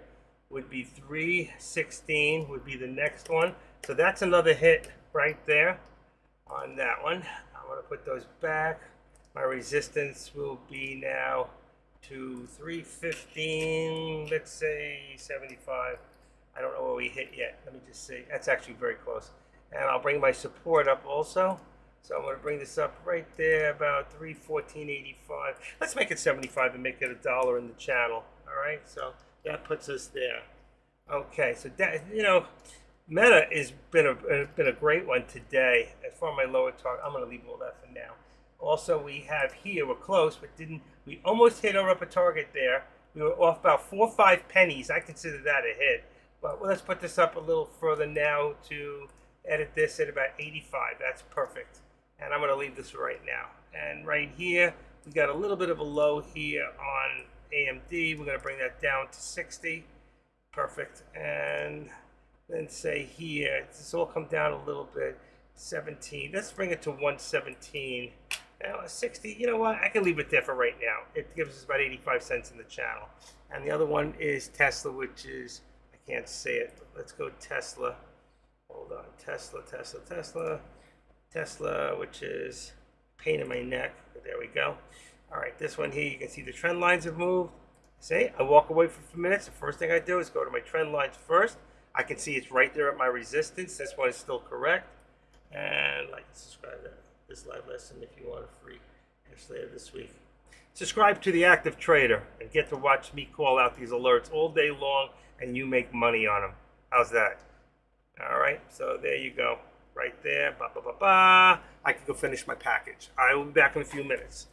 would be 316 would be the next one. So that's another hit right there on that one. I'm going to put those back. My resistance will be now to 315, let's say 75. I don't know where we hit yet. Let me just see. That's actually very close. And I'll bring my support up also. So I'm going to bring this up right there, about 314.85. Let's make it 75 and make it $1 in the channel. All right. So that puts us there. Okay. So that, Meta has been a great one today. As far as my lower target, I'm going to leave all that for now. Also, we have here, we're close, but we almost hit our upper target there. We were off about 4 or 5 pennies. I consider that a hit. But let's put this up a little further now to edit this at about 85. That's perfect. And I'm going to leave this right now. And right here, we got a little bit of a low here on AMD. We're going to bring that down to 60. Perfect. And then say here, this all come down a little bit. 17. Let's bring it to 117. Now, 60, you know what? I can leave it there for right now. It gives us about 85 cents in the channel. And the other one is Tesla, which is, I can't say it, but let's go Tesla. Hold on. Tesla, which is pain in my neck. There we go. All right, this one here, you can see the trend lines have moved. See, I walk away for a few minutes. The first thing I do is go to my trend lines first. I can see it's right there at my resistance. This one is still correct. And like and subscribe to this live lesson if you want a free test later this week. Subscribe to The Active Trader and get to watch me call out these alerts all day long, and you make money on them. How's that? All right, so there you go. Right there. I can go finish my package. I will be back in a few minutes.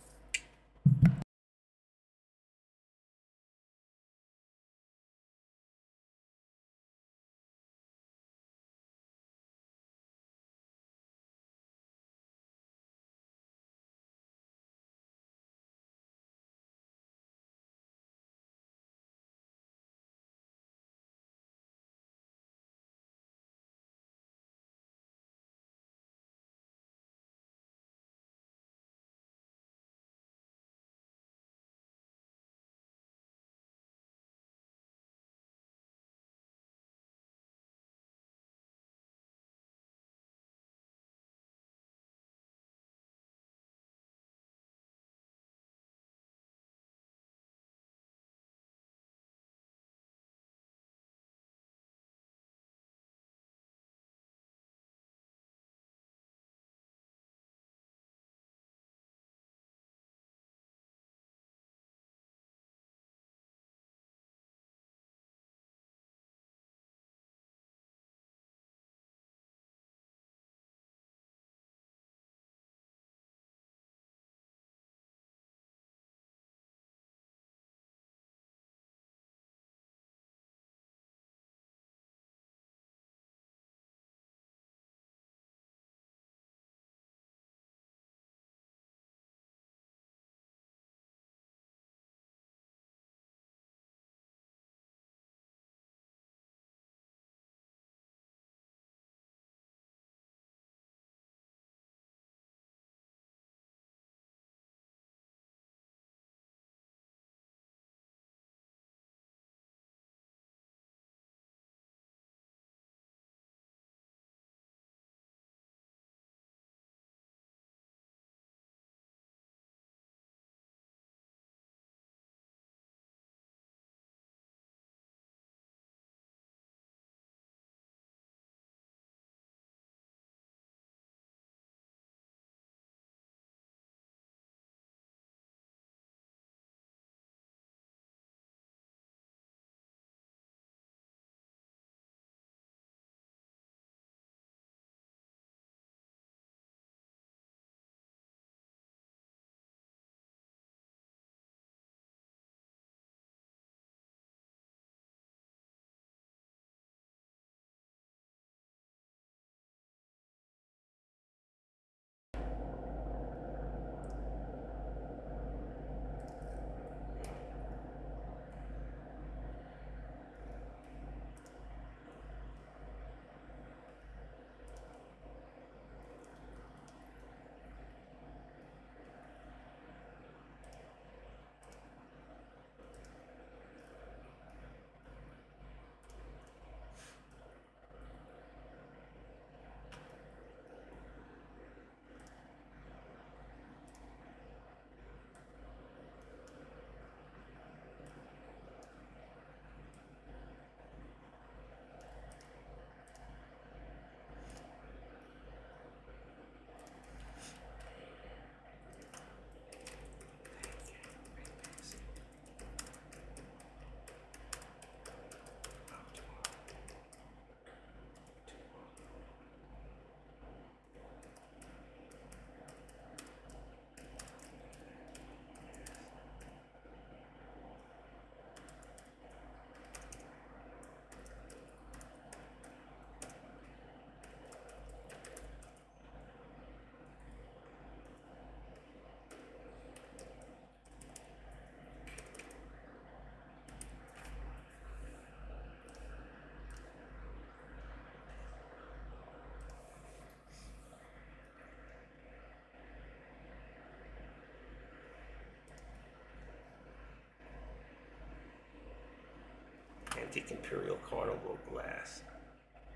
Antique Imperial Carnival glass.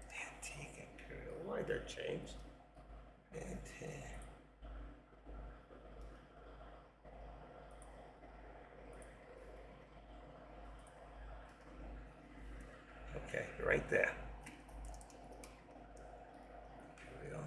Antique Imperial. Why did that change? Antique. Okay, right there. Imperial.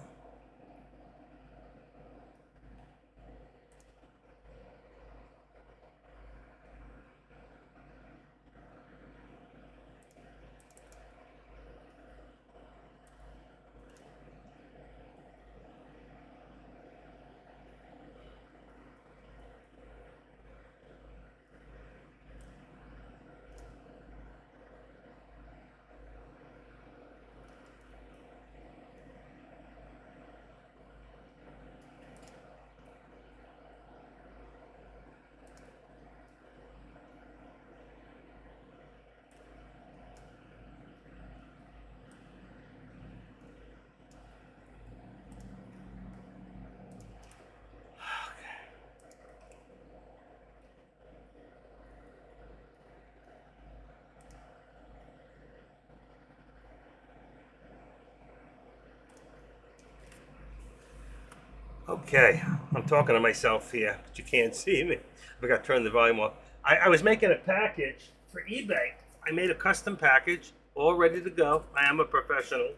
Okay, I'm talking to myself here, but you can't see me. I got to turn the volume off. I was making a package for eBay. I made a custom package, all ready to go. I am a professional,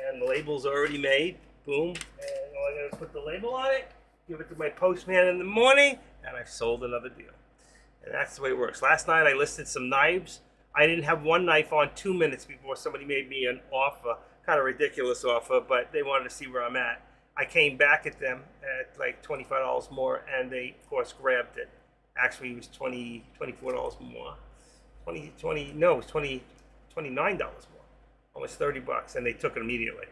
and the label's already made. Boom, and all I got to put the label on it, give it to my postman in the morning, and I've sold another deal. And that's the way it works. Last night I listed some knives. I didn't have one knife on 2 minutes before somebody made me an offer, kind of ridiculous offer, but they wanted to see where I'm at. I came back at them at like $25 more, and they, of course, grabbed it. Actually, it was $24 more. No, it was $29 more. Almost $30, and they took it immediately.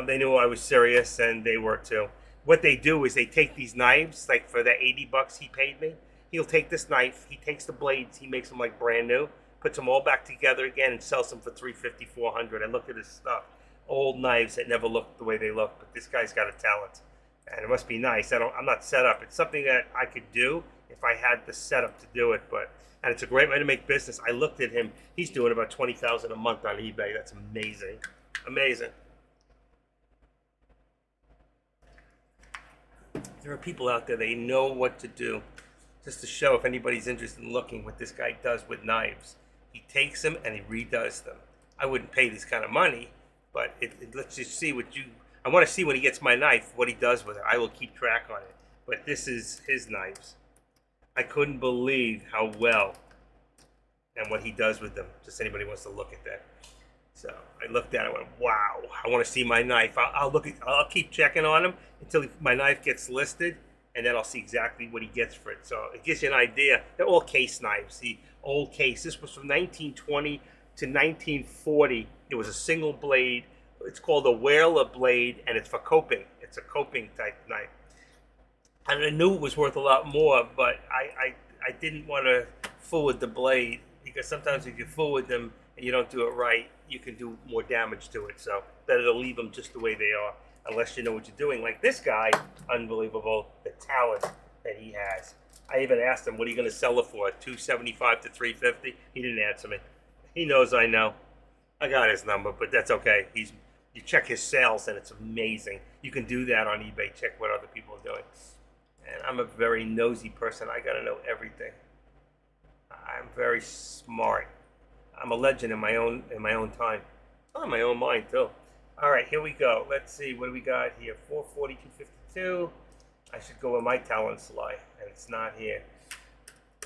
They knew I was serious, and they were too. What they do is they take these knives, like for the $80 he paid me. He'll take this knife, he takes the blades, he makes them like brand new, puts them all back together again, and sells them for $350, $400. I looked at his stuff. Old knives that never looked the way they look, but this guy's got a talent, and it must be nice. I'm not set up. It's something that I could do if I had the setup to do it, and it's a great way to make business. I looked at him; he's doing about $20,000 a month on eBay. That's amazing, amazing. There are people out there, they know what to do. Just to show if anybody's interested in looking what this guy does with knives. He takes them and he redoes them. I wouldn't pay this kind of money, but let's just see I want to see when he gets my knife, what he does with it. I will keep track on it. But this is his knives. I couldn't believe how well and what he does with them. Just anybody wants to look at that. So I looked at it and went, wow, I want to see my knife. I'll keep checking on him until my knife gets listed, and then I'll see exactly what he gets for it. So it gives you an idea. They're all case knives. The old case. This was from 1920 to 1940. It was a single blade. It's called a Whaler blade, and it's for coping. It's a coping type knife. And I knew it was worth a lot more, but I didn't want to fool with the blade, because sometimes if you fool with them and you don't do it right, you can do more damage to it. So better to leave them just the way they are, unless you know what you're doing. Like this guy, unbelievable, the talent that he has. I even asked him, what are you going to sell it for? $275 to $350? He didn't answer me. He knows I know. I got his number, but that's okay. You check his sales, and it's amazing. You can do that on eBay. Check what other people are doing. And I'm a very nosy person. I got to know everything. I'm very smart. I'm a legend in my own time. Oh, in my own mind too. All right, here we go. Let's see, what do we got here? 440, 252. I should go where my talents lie, and it's not here.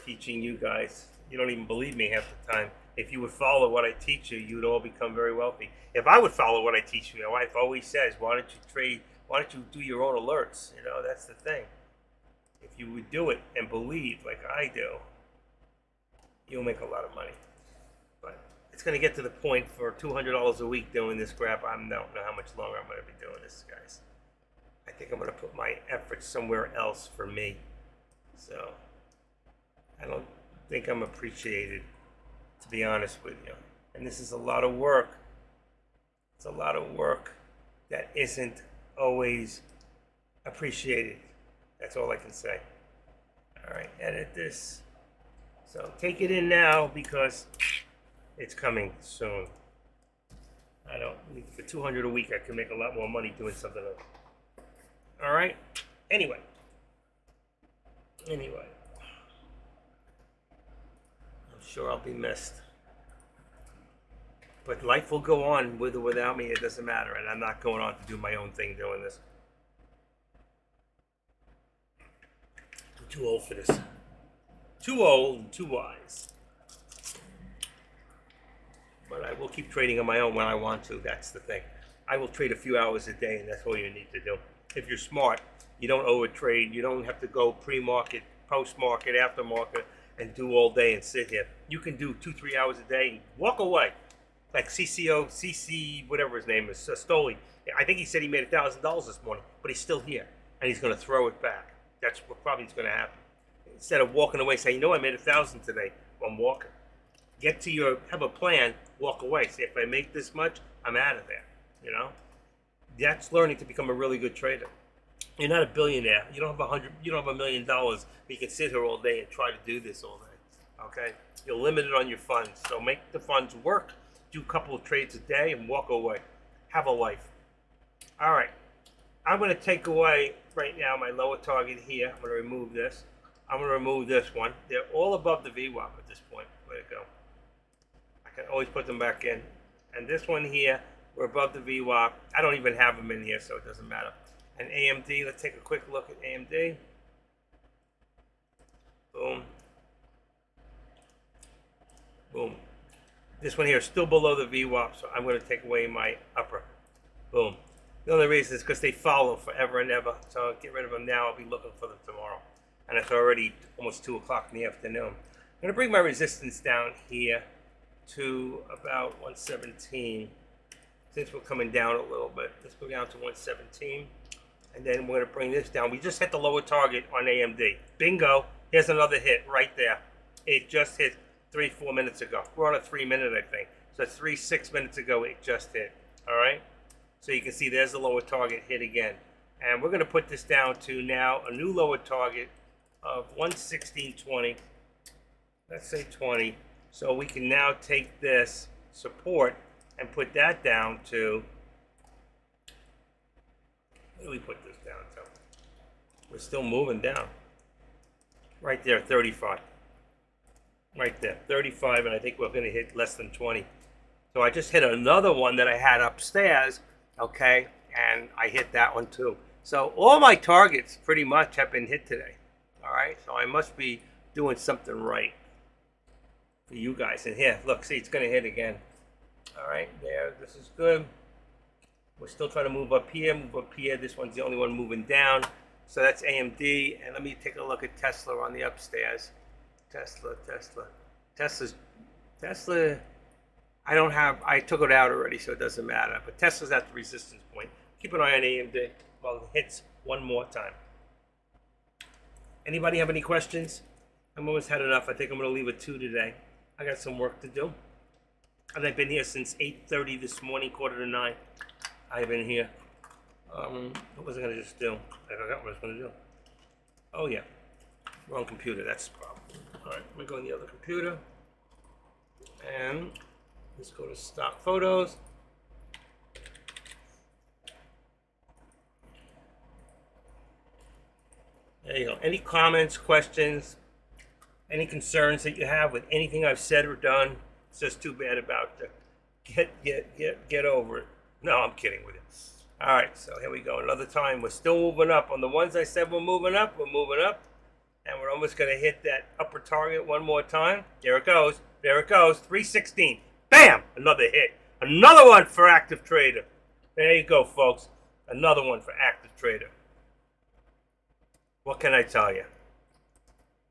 Teaching you guys. You don't even believe me half the time. If you would follow what I teach you, you'd all become very wealthy. If I would follow what I teach you, my wife always says, why don't you trade? Why don't you do your own alerts? You know, that's the thing. If you would do it and believe like I do, you'll make a lot of money. But it's going to get to the point for $200 a week doing this crap. I don't know how much longer I'm going to be doing this, guys. I think I'm going to put my efforts somewhere else for me. So I don't think I'm appreciated, to be honest with you. And this is a lot of work. It's a lot of work that isn't always appreciated. That's all I can say. All right, edit this. So take it in now, because It's coming soon. I don't, for 200 a week, I can make a lot more money doing something else. All right? Anyway. I'm sure I'll be missed. But life will go on with or without me. It doesn't matter. And I'm not going on to do my own thing doing this. I'm too old for this. Too old and too wise. But I will keep trading on my own when I want to. That's the thing. I will trade a few hours a day, and that's all you need to do. If you're smart, you don't overtrade. You don't have to go pre-market, post-market, after-market, and do all day and sit here. You can do 2-3 hours a day and walk away. Like CC, whatever his name is, Stoli. I think he said he made $1,000 this morning, but he's still here, and he's going to throw it back. That's what probably is going to happen. Instead of walking away saying, I made 1,000 today, I'm walking. Have a plan, walk away. Say, if I make this much, I'm out of there, That's learning to become a really good trader. You're not a billionaire. You don't have $1 million. You can sit here all day and try to do this all day, okay? You're limited on your funds, so make the funds work. Do a couple of trades a day and walk away. Have a life. All right. I'm going to take away right now my lower target here. I'm going to remove this. I'm going to remove this one. They're all above the VWAP at this point. Way to go. I can always put them back in. And this one here, we're above the VWAP. I don't even have them in here, so it doesn't matter. And AMD, let's take a quick look at AMD. Boom. Boom. This one here is still below the VWAP, so I'm going to take away my upper. Boom. The only reason is because they follow forever and ever. So I'll get rid of them now. I'll be looking for them tomorrow. And it's already almost 2 o'clock in the afternoon. I'm going to bring my resistance down here to about 117. Since we're coming down a little bit, let's go down to 117. And then we're going to bring this down. We just hit the lower target on AMD. Bingo. Here's another hit right there. It just hit 3-4 minutes ago. We're on a 3 minute, I think. So 6 minutes ago, it just hit. All right. So you can see there's the lower target hit again. And we're going to put this down to now a new lower target of 116.20. Let's say 20. So we can now take this support and put that down to, where do we put this down to? We're still moving down. Right there, 35. Right there, 35, and I think we're going to hit less than 20. So I just hit another one that I had upstairs, okay, and I hit that one too. So all my targets pretty much have been hit today, all right? So I must be doing something right for you guys. And here, look, see, it's going to hit again. All right, there, this is good. We're still trying to move up here, This one's the only one moving down. So that's AMD, and let me take a look at Tesla on the upstairs. Tesla. I took it out already, so it doesn't matter. But Tesla's at the resistance point. Keep an eye on AMD while it hits one more time. Anybody have any questions? I'm almost had enough. I think I'm going to leave at 2 today. I got some work to do. And I've been here since 8:30 this morning, 8:45. I've been here. What was I going to just do? I forgot what I was going to do. Oh, yeah. Wrong computer. That's the problem. All right, we're going to the other computer. And let's go to stock photos. There you go. Any comments, questions, any concerns that you have with anything I've said or done? It's just too bad about to get over it. No, I'm kidding with you. All right, so here we go. Another time. We're still moving up. On the ones I said we're moving up, And we're almost going to hit that upper target one more time. There it goes. 316. Bam! Another hit. Another one for Active Trader. There you go, folks. Another one for Active Trader. What can I tell you?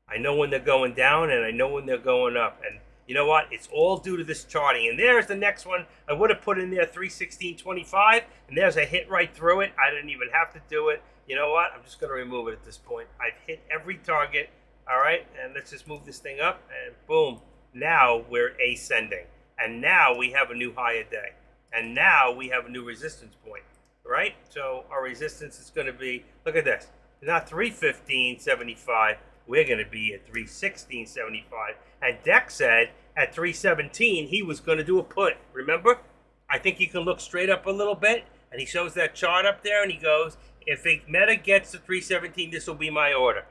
I know when they're going down and I know when they're going up. And you know what? It's all due to this charting. And there's the next one. I would have put in there 316.25. And there's a hit right through it. I didn't even have to do it. You know what? I'm just going to remove it at this point. I've hit every target. All right. And let's just move this thing up. And boom. Now we're ascending. And now we have a new higher day. And now we have a new resistance point. Right? So our resistance is going to be, look at this. Not 315.75, we're going to be at 316.75. And Deck said at 317 he was going to do a put. Remember? I think he can look straight up a little bit, and he shows that chart up there, and he goes, if Meta gets to 317, this will be my order.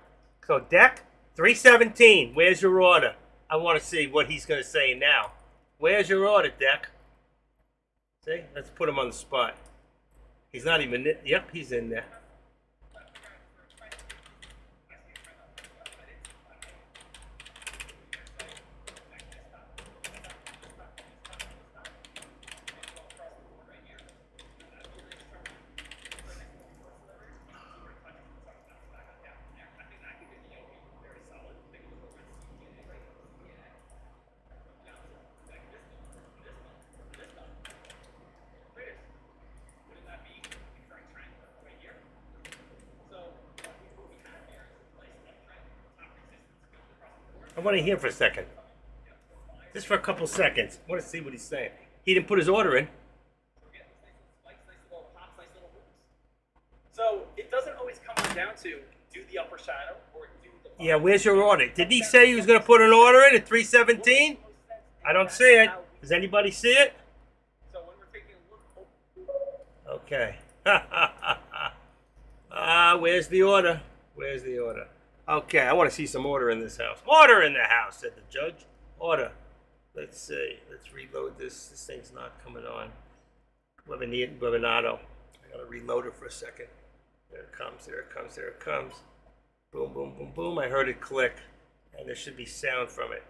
So Deck, 317, where's your order? I want to see what he's going to say now. Where's your order, Deck? See, let's put him on the spot. He's not even, yep, he's in there. I want to hear for a second. Just for a couple seconds. I want to see what he's saying. He didn't put his order in. So it doesn't always come down to do the upper shadow or do the... Yeah, where's your order? Did he say he was going to put an order in at 317? I don't see it. Does anybody see it? So when we're taking a look... Okay. Where's the order? Where's the order? Okay, I want to see some order in this house. Order in the house, said the judge. Order. Let's see. Let's reload this. This thing's not coming on. Webinar. I gotta reload it for a second. There it comes, there it comes, there it comes. Boom, boom, boom, boom. I heard it click. And there should be sound from it.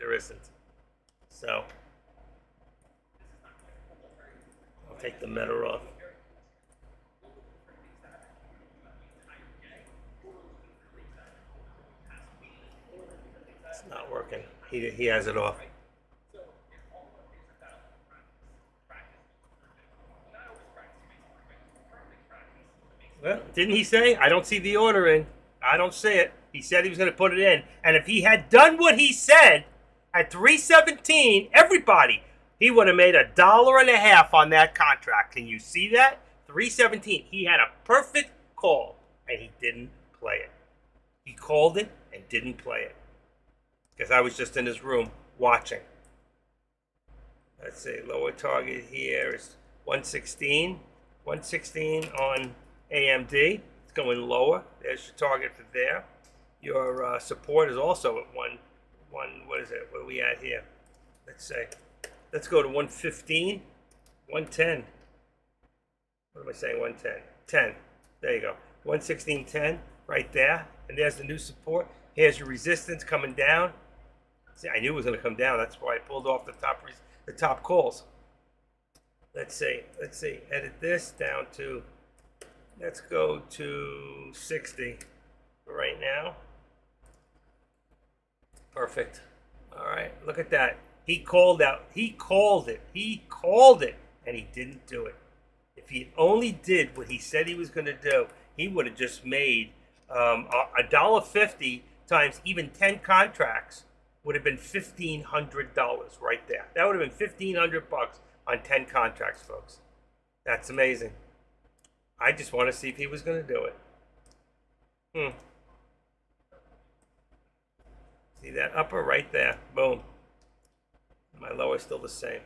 There isn't. So, I'll take the Meta off. It's not working. He has it off. Well, didn't he say? I don't see the order in. I don't see it. He said he was going to put it in. And if he had done what he said at 317, everybody, he would have made $1.50 on that contract. Can you see that? 317. He had a perfect call, and he didn't play it. He called it and didn't play it. Because I was just in his room watching. Let's see. Lower target here is 116. 116 on AMD. It's going lower. There's your target for there. Your support is also at one. What is it? What are we at here? Let's say. Let's go to 115. 110. What am I saying? 110. 10. There you go. 116.10 right there. And there's the new support. Here's your resistance coming down. See, I knew it was going to come down. That's why I pulled off the top calls. Let's see. Edit this down to. Let's go to 60 right now. Perfect. All right. Look at that. He called out. He called it. And he didn't do it. If he only did what he said he was going to do, he would have just made $1.50 times even 10 contracts would have been $1,500 right there. That would have been $1,500 on 10 contracts, folks. That's amazing. I just want to see if he was going to do it. See that upper right there? Boom. My lower is still the same.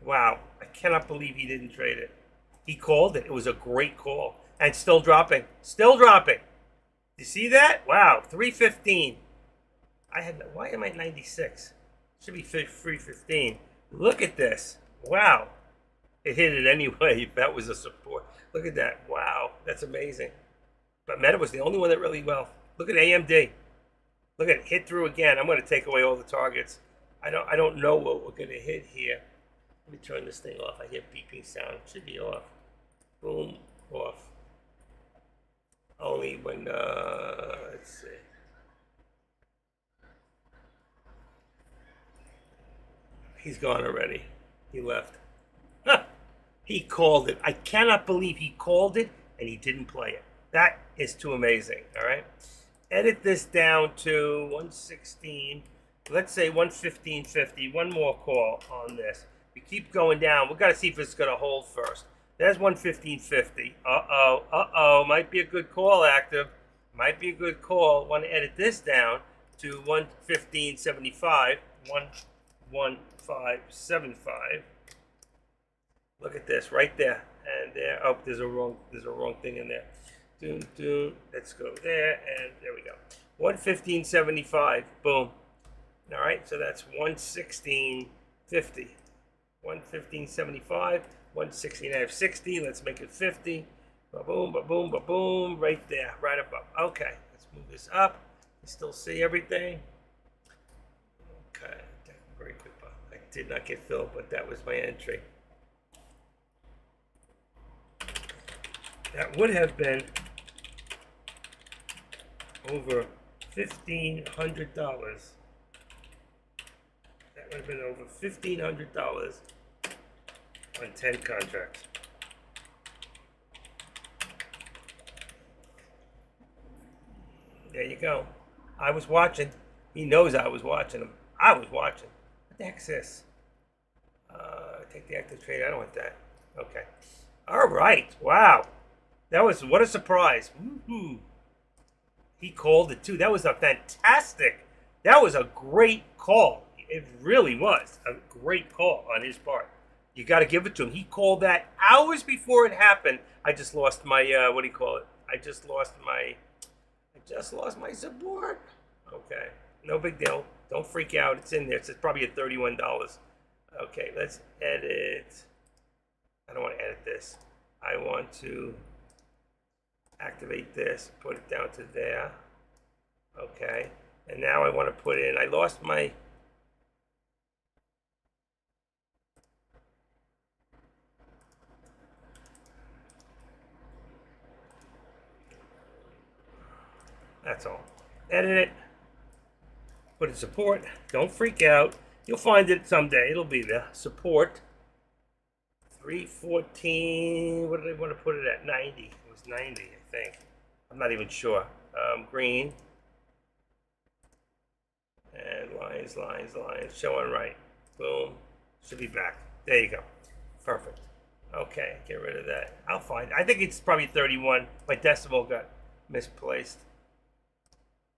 Wow. I cannot believe he didn't trade it. He called it. It was a great call. And still dropping. Still dropping. You see that? Wow. 315. Why am I at 96? Should be 315. Look at this. Wow. It hit it anyway. If that was a support. Look at that. Wow. That's amazing. But Meta was the only one that really well. Look at AMD. Look at it. Hit through again. I'm going to take away all the targets. I don't know what we're going to hit here. Let me turn this thing off. I hear beeping sound. It should be off. Boom. Off. Only when, let's see. He's gone already. He left. He called it. I cannot believe he called it and he didn't play it. That is too amazing. All right. Edit this down to 116. Let's say 115.50. One more call on this. We keep going down. We've got to see if it's going to hold first. There's 115.50. Uh-oh. Might be a good call active. Might be a good call. Want to edit this down to 115.75, 115.75. Look at this right there and there. Oh, there's a wrong thing in there. Let's go there and there we go. 115.75. Boom. All right, so that's 116.50. 115.75. 116.60. Let's make it 50. Ba-boom, ba-boom, ba-boom. Right there, right above. Okay, let's move this up. You still see everything? Okay, very good. I did not get filled, but that was my entry. That would have been over $1,500. That would have been over $1,500 on 10 contracts. There you go. I was watching. He knows I was watching him. I was watching. What the heck's this? Take the active trade. I don't want that. Okay. All right. Wow. What a surprise. Woo-hoo. He called it too. That was a great call. It really was a great call on his part. You got to give it to him. He called that hours before it happened. I just lost my, what do you call it? I just lost my support. Okay. No big deal. Don't freak out. It's in there. It's probably at $31. Okay. Let's edit. I don't want to edit this. I want to activate this, put it down to there. Okay, and now I want to put in, I lost my, that's all. Edit it, put in support, don't freak out. You'll find it someday, it'll be there. Support, 314, what did I want to put it at? 90, it was 90, I think. I'm not even sure. Green. And lines, showing right. Boom. Should be back. There you go. Perfect. Okay, get rid of that. I'll find it. I think it's probably 31. My decimal got misplaced.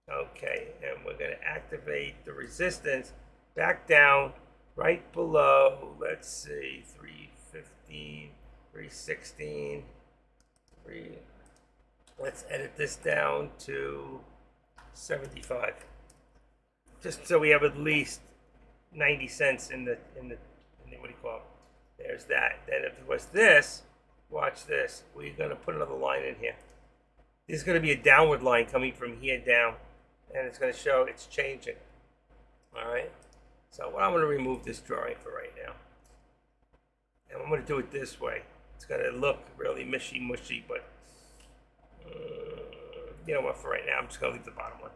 Okay, and we're going to activate the resistance back down right below, let's see, 315, 316, let's edit this down to 75. Just so we have at least 90 cents in the what do you call it? There's that. Then if it was this, watch this. We're going to put another line in here. This is going to be a downward line coming from here down, and it's going to show it's changing. All right. So I'm going to remove this drawing for right now, and I'm going to do it this way. It's going to look really mushy, but you know what? For right now, I'm just going to leave the bottom one.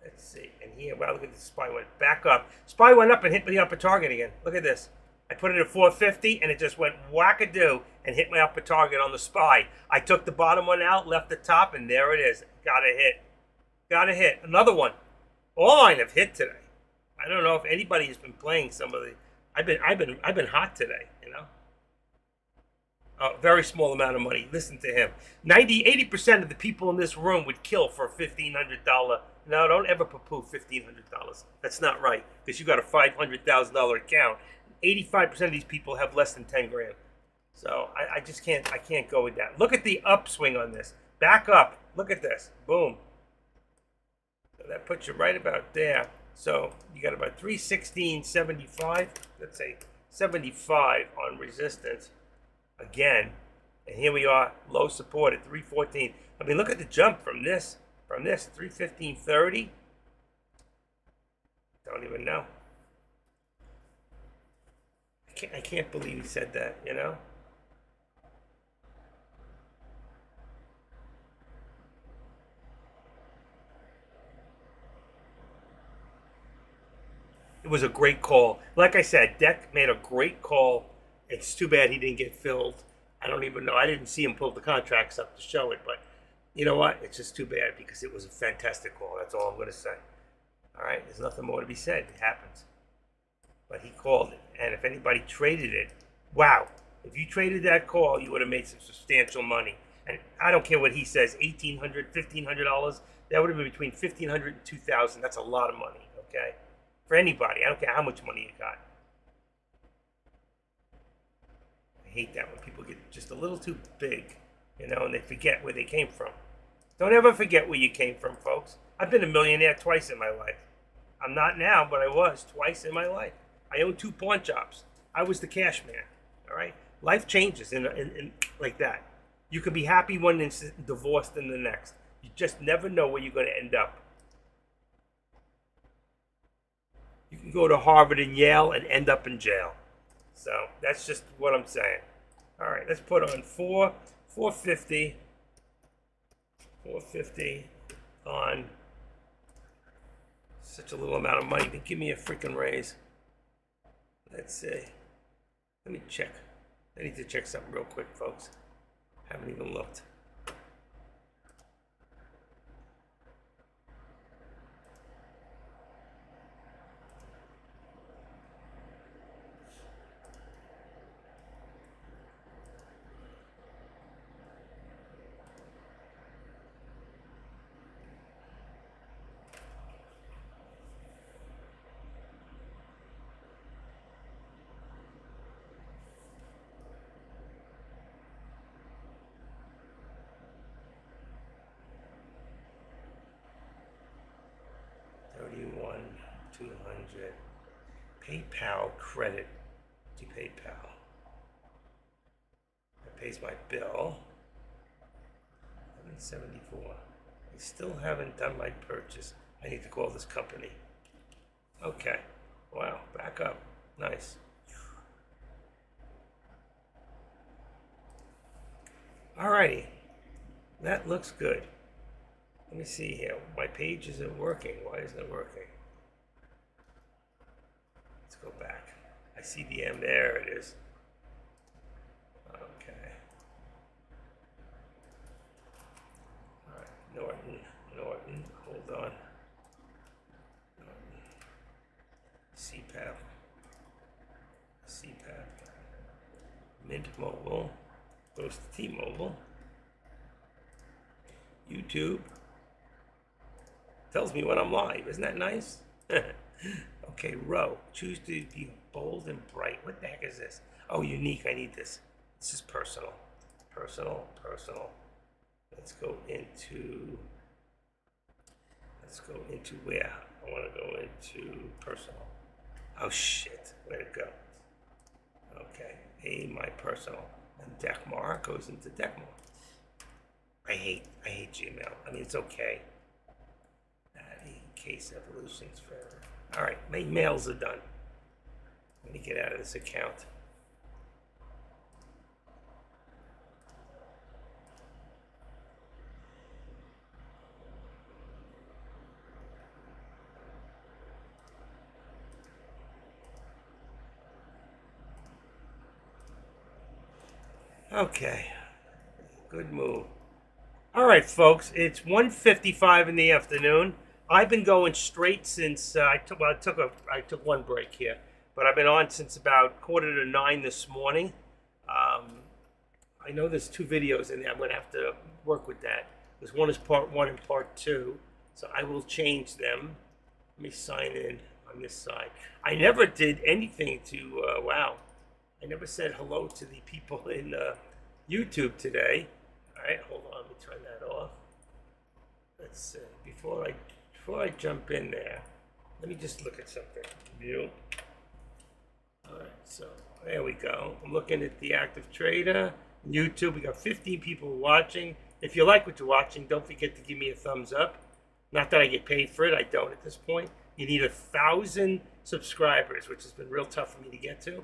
Let's see. And here, wow, look at this. SPY went back up. SPY went up and hit the upper target again. Look at this. I put it at 450, and it just went wackadoo and hit my upper target on the SPY. I took the bottom one out, left the top, and there it is. Got a hit. Got a hit. Another one. All mine have hit today. I don't know if anybody has been playing some of the. I've been hot today. You know. A very small amount of money. Listen to him. 80% of the people in this room would kill for a $1,500. No, don't ever poo-poo $1,500. That's not right, because you got a $500,000 account. 85% of these people have less than 10 grand. So I just can't. I can't go with that. Look at the upswing on this. Back up. Look at this. Boom. So that puts you right about there. So you got about 316.75. Let's say 75 on resistance. Again, and here we are, low support at 314. I mean, look at the jump from this 315.30. Don't even know. I can't believe he said that, you know. It was a great call. Like I said, Deck made a great call. It's too bad he didn't get filled. I don't even know. I didn't see him pull the contracts up to show it, but you know what? It's just too bad because it was a fantastic call. That's all I'm going to say. All right? There's nothing more to be said. It happens. But he called it. And if anybody traded it, wow. If you traded that call, you would have made some substantial money. And I don't care what he says, $1,800, $1,500. That would have been between $1,500 and $2,000. That's a lot of money, okay? For anybody. I don't care how much money you got. I hate that when people get just a little too big, and they forget where they came from. Don't ever forget where you came from, folks. I've been a millionaire twice in my life. I'm not now, but I was twice in my life. I own 2 pawn shops. I was the cash man, all right? Life changes in like that. You can be happy one instant, divorced in the next. You just never know where you're going to end up. You can go to Harvard and Yale and end up in jail. So that's just what I'm saying. All right, let's put on 450 on such a little amount of money. But give me a freaking raise. Let's see. Let me check. I need to check something real quick, folks. Haven't even looked. $31,200. PayPal credit to PayPal. That pays my bill. $774. I still haven't done my purchase. I need to call this company. Okay. Wow. Back up. Nice. Alrighty. That looks good. Let me see here. My page isn't working. Why isn't it working? Let's go back. I see the M. There it is. Okay. All right. Norton. Hold on. CPAP. Mint Mobile. Goes to T-Mobile. YouTube. Tells me when I'm live. Isn't that nice? Okay, row. Choose to be bold and bright. What the heck is this? Oh, unique. I need this. This is personal. Personal. Let's go into where? I want to go into personal. Oh, shit. Where'd it go? Okay. My personal. And Deckmar goes into Deckmar. I hate Gmail. I mean, it's okay. Case evolutions forever. All right, my mails are done. Let me get out of this account. Okay, good move. All right, folks, it's 1:55 in the afternoon. I've been going straight since I took one break here, but I've been on since about 8:45 this morning. I know there's 2 videos in there. I'm going to have to work with that. Because one is part 1 and part 2, so I will change them. Let me sign in on this side. I never did anything to, wow. I never said hello to the people in YouTube today. All right, hold on, let me turn that off. Let's see, before I jump in there, let me just look at something. View. All right, so there we go. I'm looking at the active trader, YouTube. We got 15 people watching. If you like what you're watching, don't forget to give me a thumbs up. Not that I get paid for it, I don't at this point. You need 1,000 subscribers, which has been real tough for me to get to.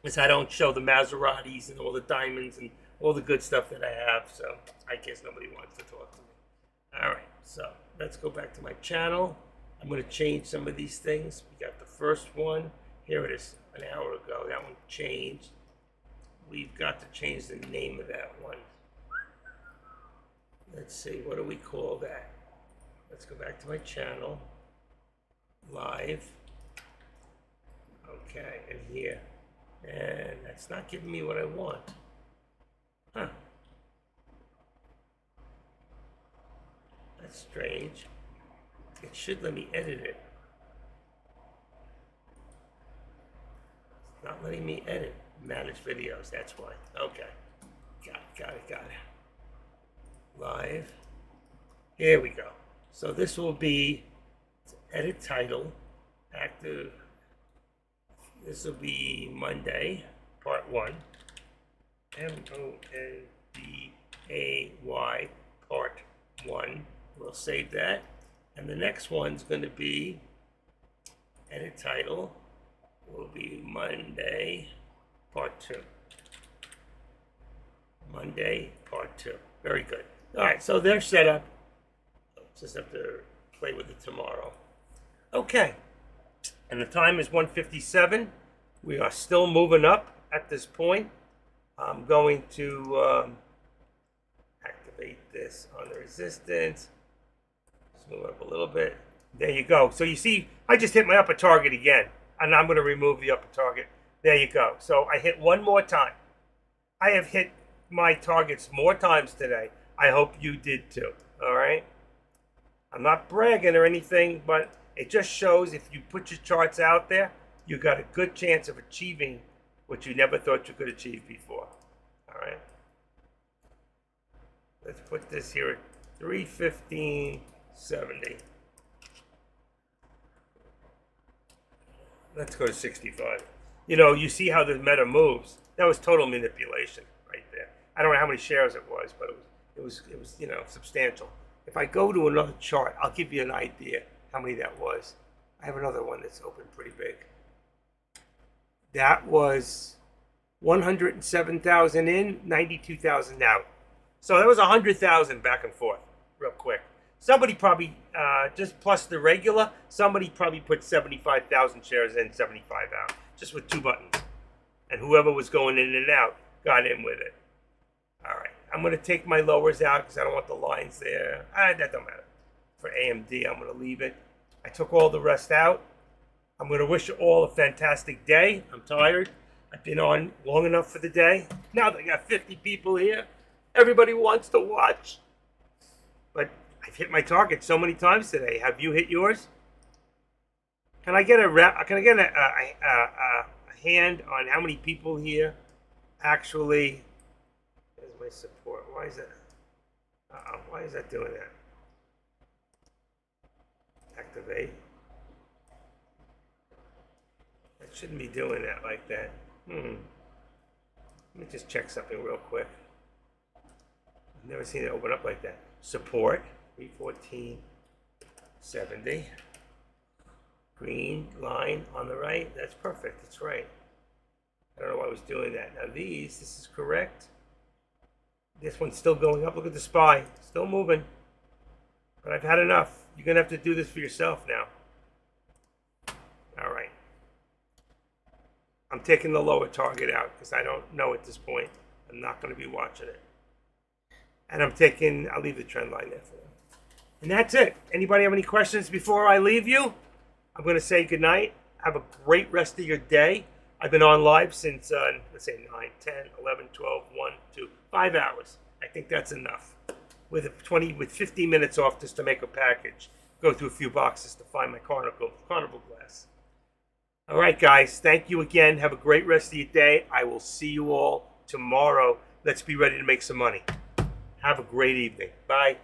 Because I don't show the Maseratis and all the diamonds and all the good stuff that I have, so I guess nobody wants to talk to me. All right, so let's go back to my channel. I'm going to change some of these things. We got the first one. Here it is, an hour ago. That one changed. We've got to change the name of that one. Let's see, what do we call that? Let's go back to my channel. Live. Okay, and here. And that's not giving me what I want. Huh. That's strange. It should let me edit it. It's not letting me edit. Manage videos, that's why. Okay. Got it. Live. Here we go. So this will be edit title, active. This will be Monday, part 1. MONDAY, part 1. We'll save that. And the next one's going to be edit title will be Monday, part 2. Monday, part 2. Very good. All right, so they're set up. Just have to play with it tomorrow. Okay. And the time is 1:57. We are still moving up at this point. I'm going to activate this on the resistance. Let's move up a little bit. There you go. So you see, I just hit my upper target again. And I'm going to remove the upper target. There you go. So I hit one more time. I have hit my targets more times today. I hope you did too. All right? I'm not bragging or anything, but it just shows if you put your charts out there, you got a good chance of achieving what you never thought you could achieve before. All right? Let's put this here at 315.70. Let's go to 65. You know, you see how the meta moves. That was total manipulation right there. I don't know how many shares it was, but it was you know, substantial. If I go to another chart, I'll give you an idea how many that was. I have another one that's open pretty big. That was 107,000 in, 92,000 out. So that was 100,000 back and forth, real quick. Somebody probably, just plus the regular, somebody probably put 75,000 shares in, 75 out, just with 2 buttons. And whoever was going in and out got in with it. All right, I'm going to take my lowers out because I don't want the lines there. That don't matter. For AMD, I'm going to leave it. I took all the rest out. I'm going to wish you all a fantastic day. I'm tired. I've been on long enough for the day. Now that I got 50 people here, everybody wants to watch. But I've hit my target so many times today. Have you hit yours? Can I get a hand on how many people here actually? There's my support. Why is that? Why is that doing that? Activate. That shouldn't be doing that like that. Let me just check something real quick. I've never seen it open up like that. Support. 314.70. Green line on the right. That's perfect. That's right. I don't know why I was doing that. Now this is correct. This one's still going up. Look at the SPY. Still moving. But I've had enough. You're going to have to do this for yourself now. All right. I'm taking the lower target out because I don't know at this point. I'm not going to be watching it. And I'll leave the trend line there for them. And that's it. Anybody have any questions before I leave you? I'm going to say goodnight. Have a great rest of your day. I've been on live since, let's say 9, 10, 11, 12, 1, 2, 5 hours. I think that's enough. With 15 minutes off just to make a package. Go through a few boxes to find my carnival glass. All right, guys. Thank you again. Have a great rest of your day. I will see you all tomorrow. Let's be ready to make some money. Have a great evening. Bye.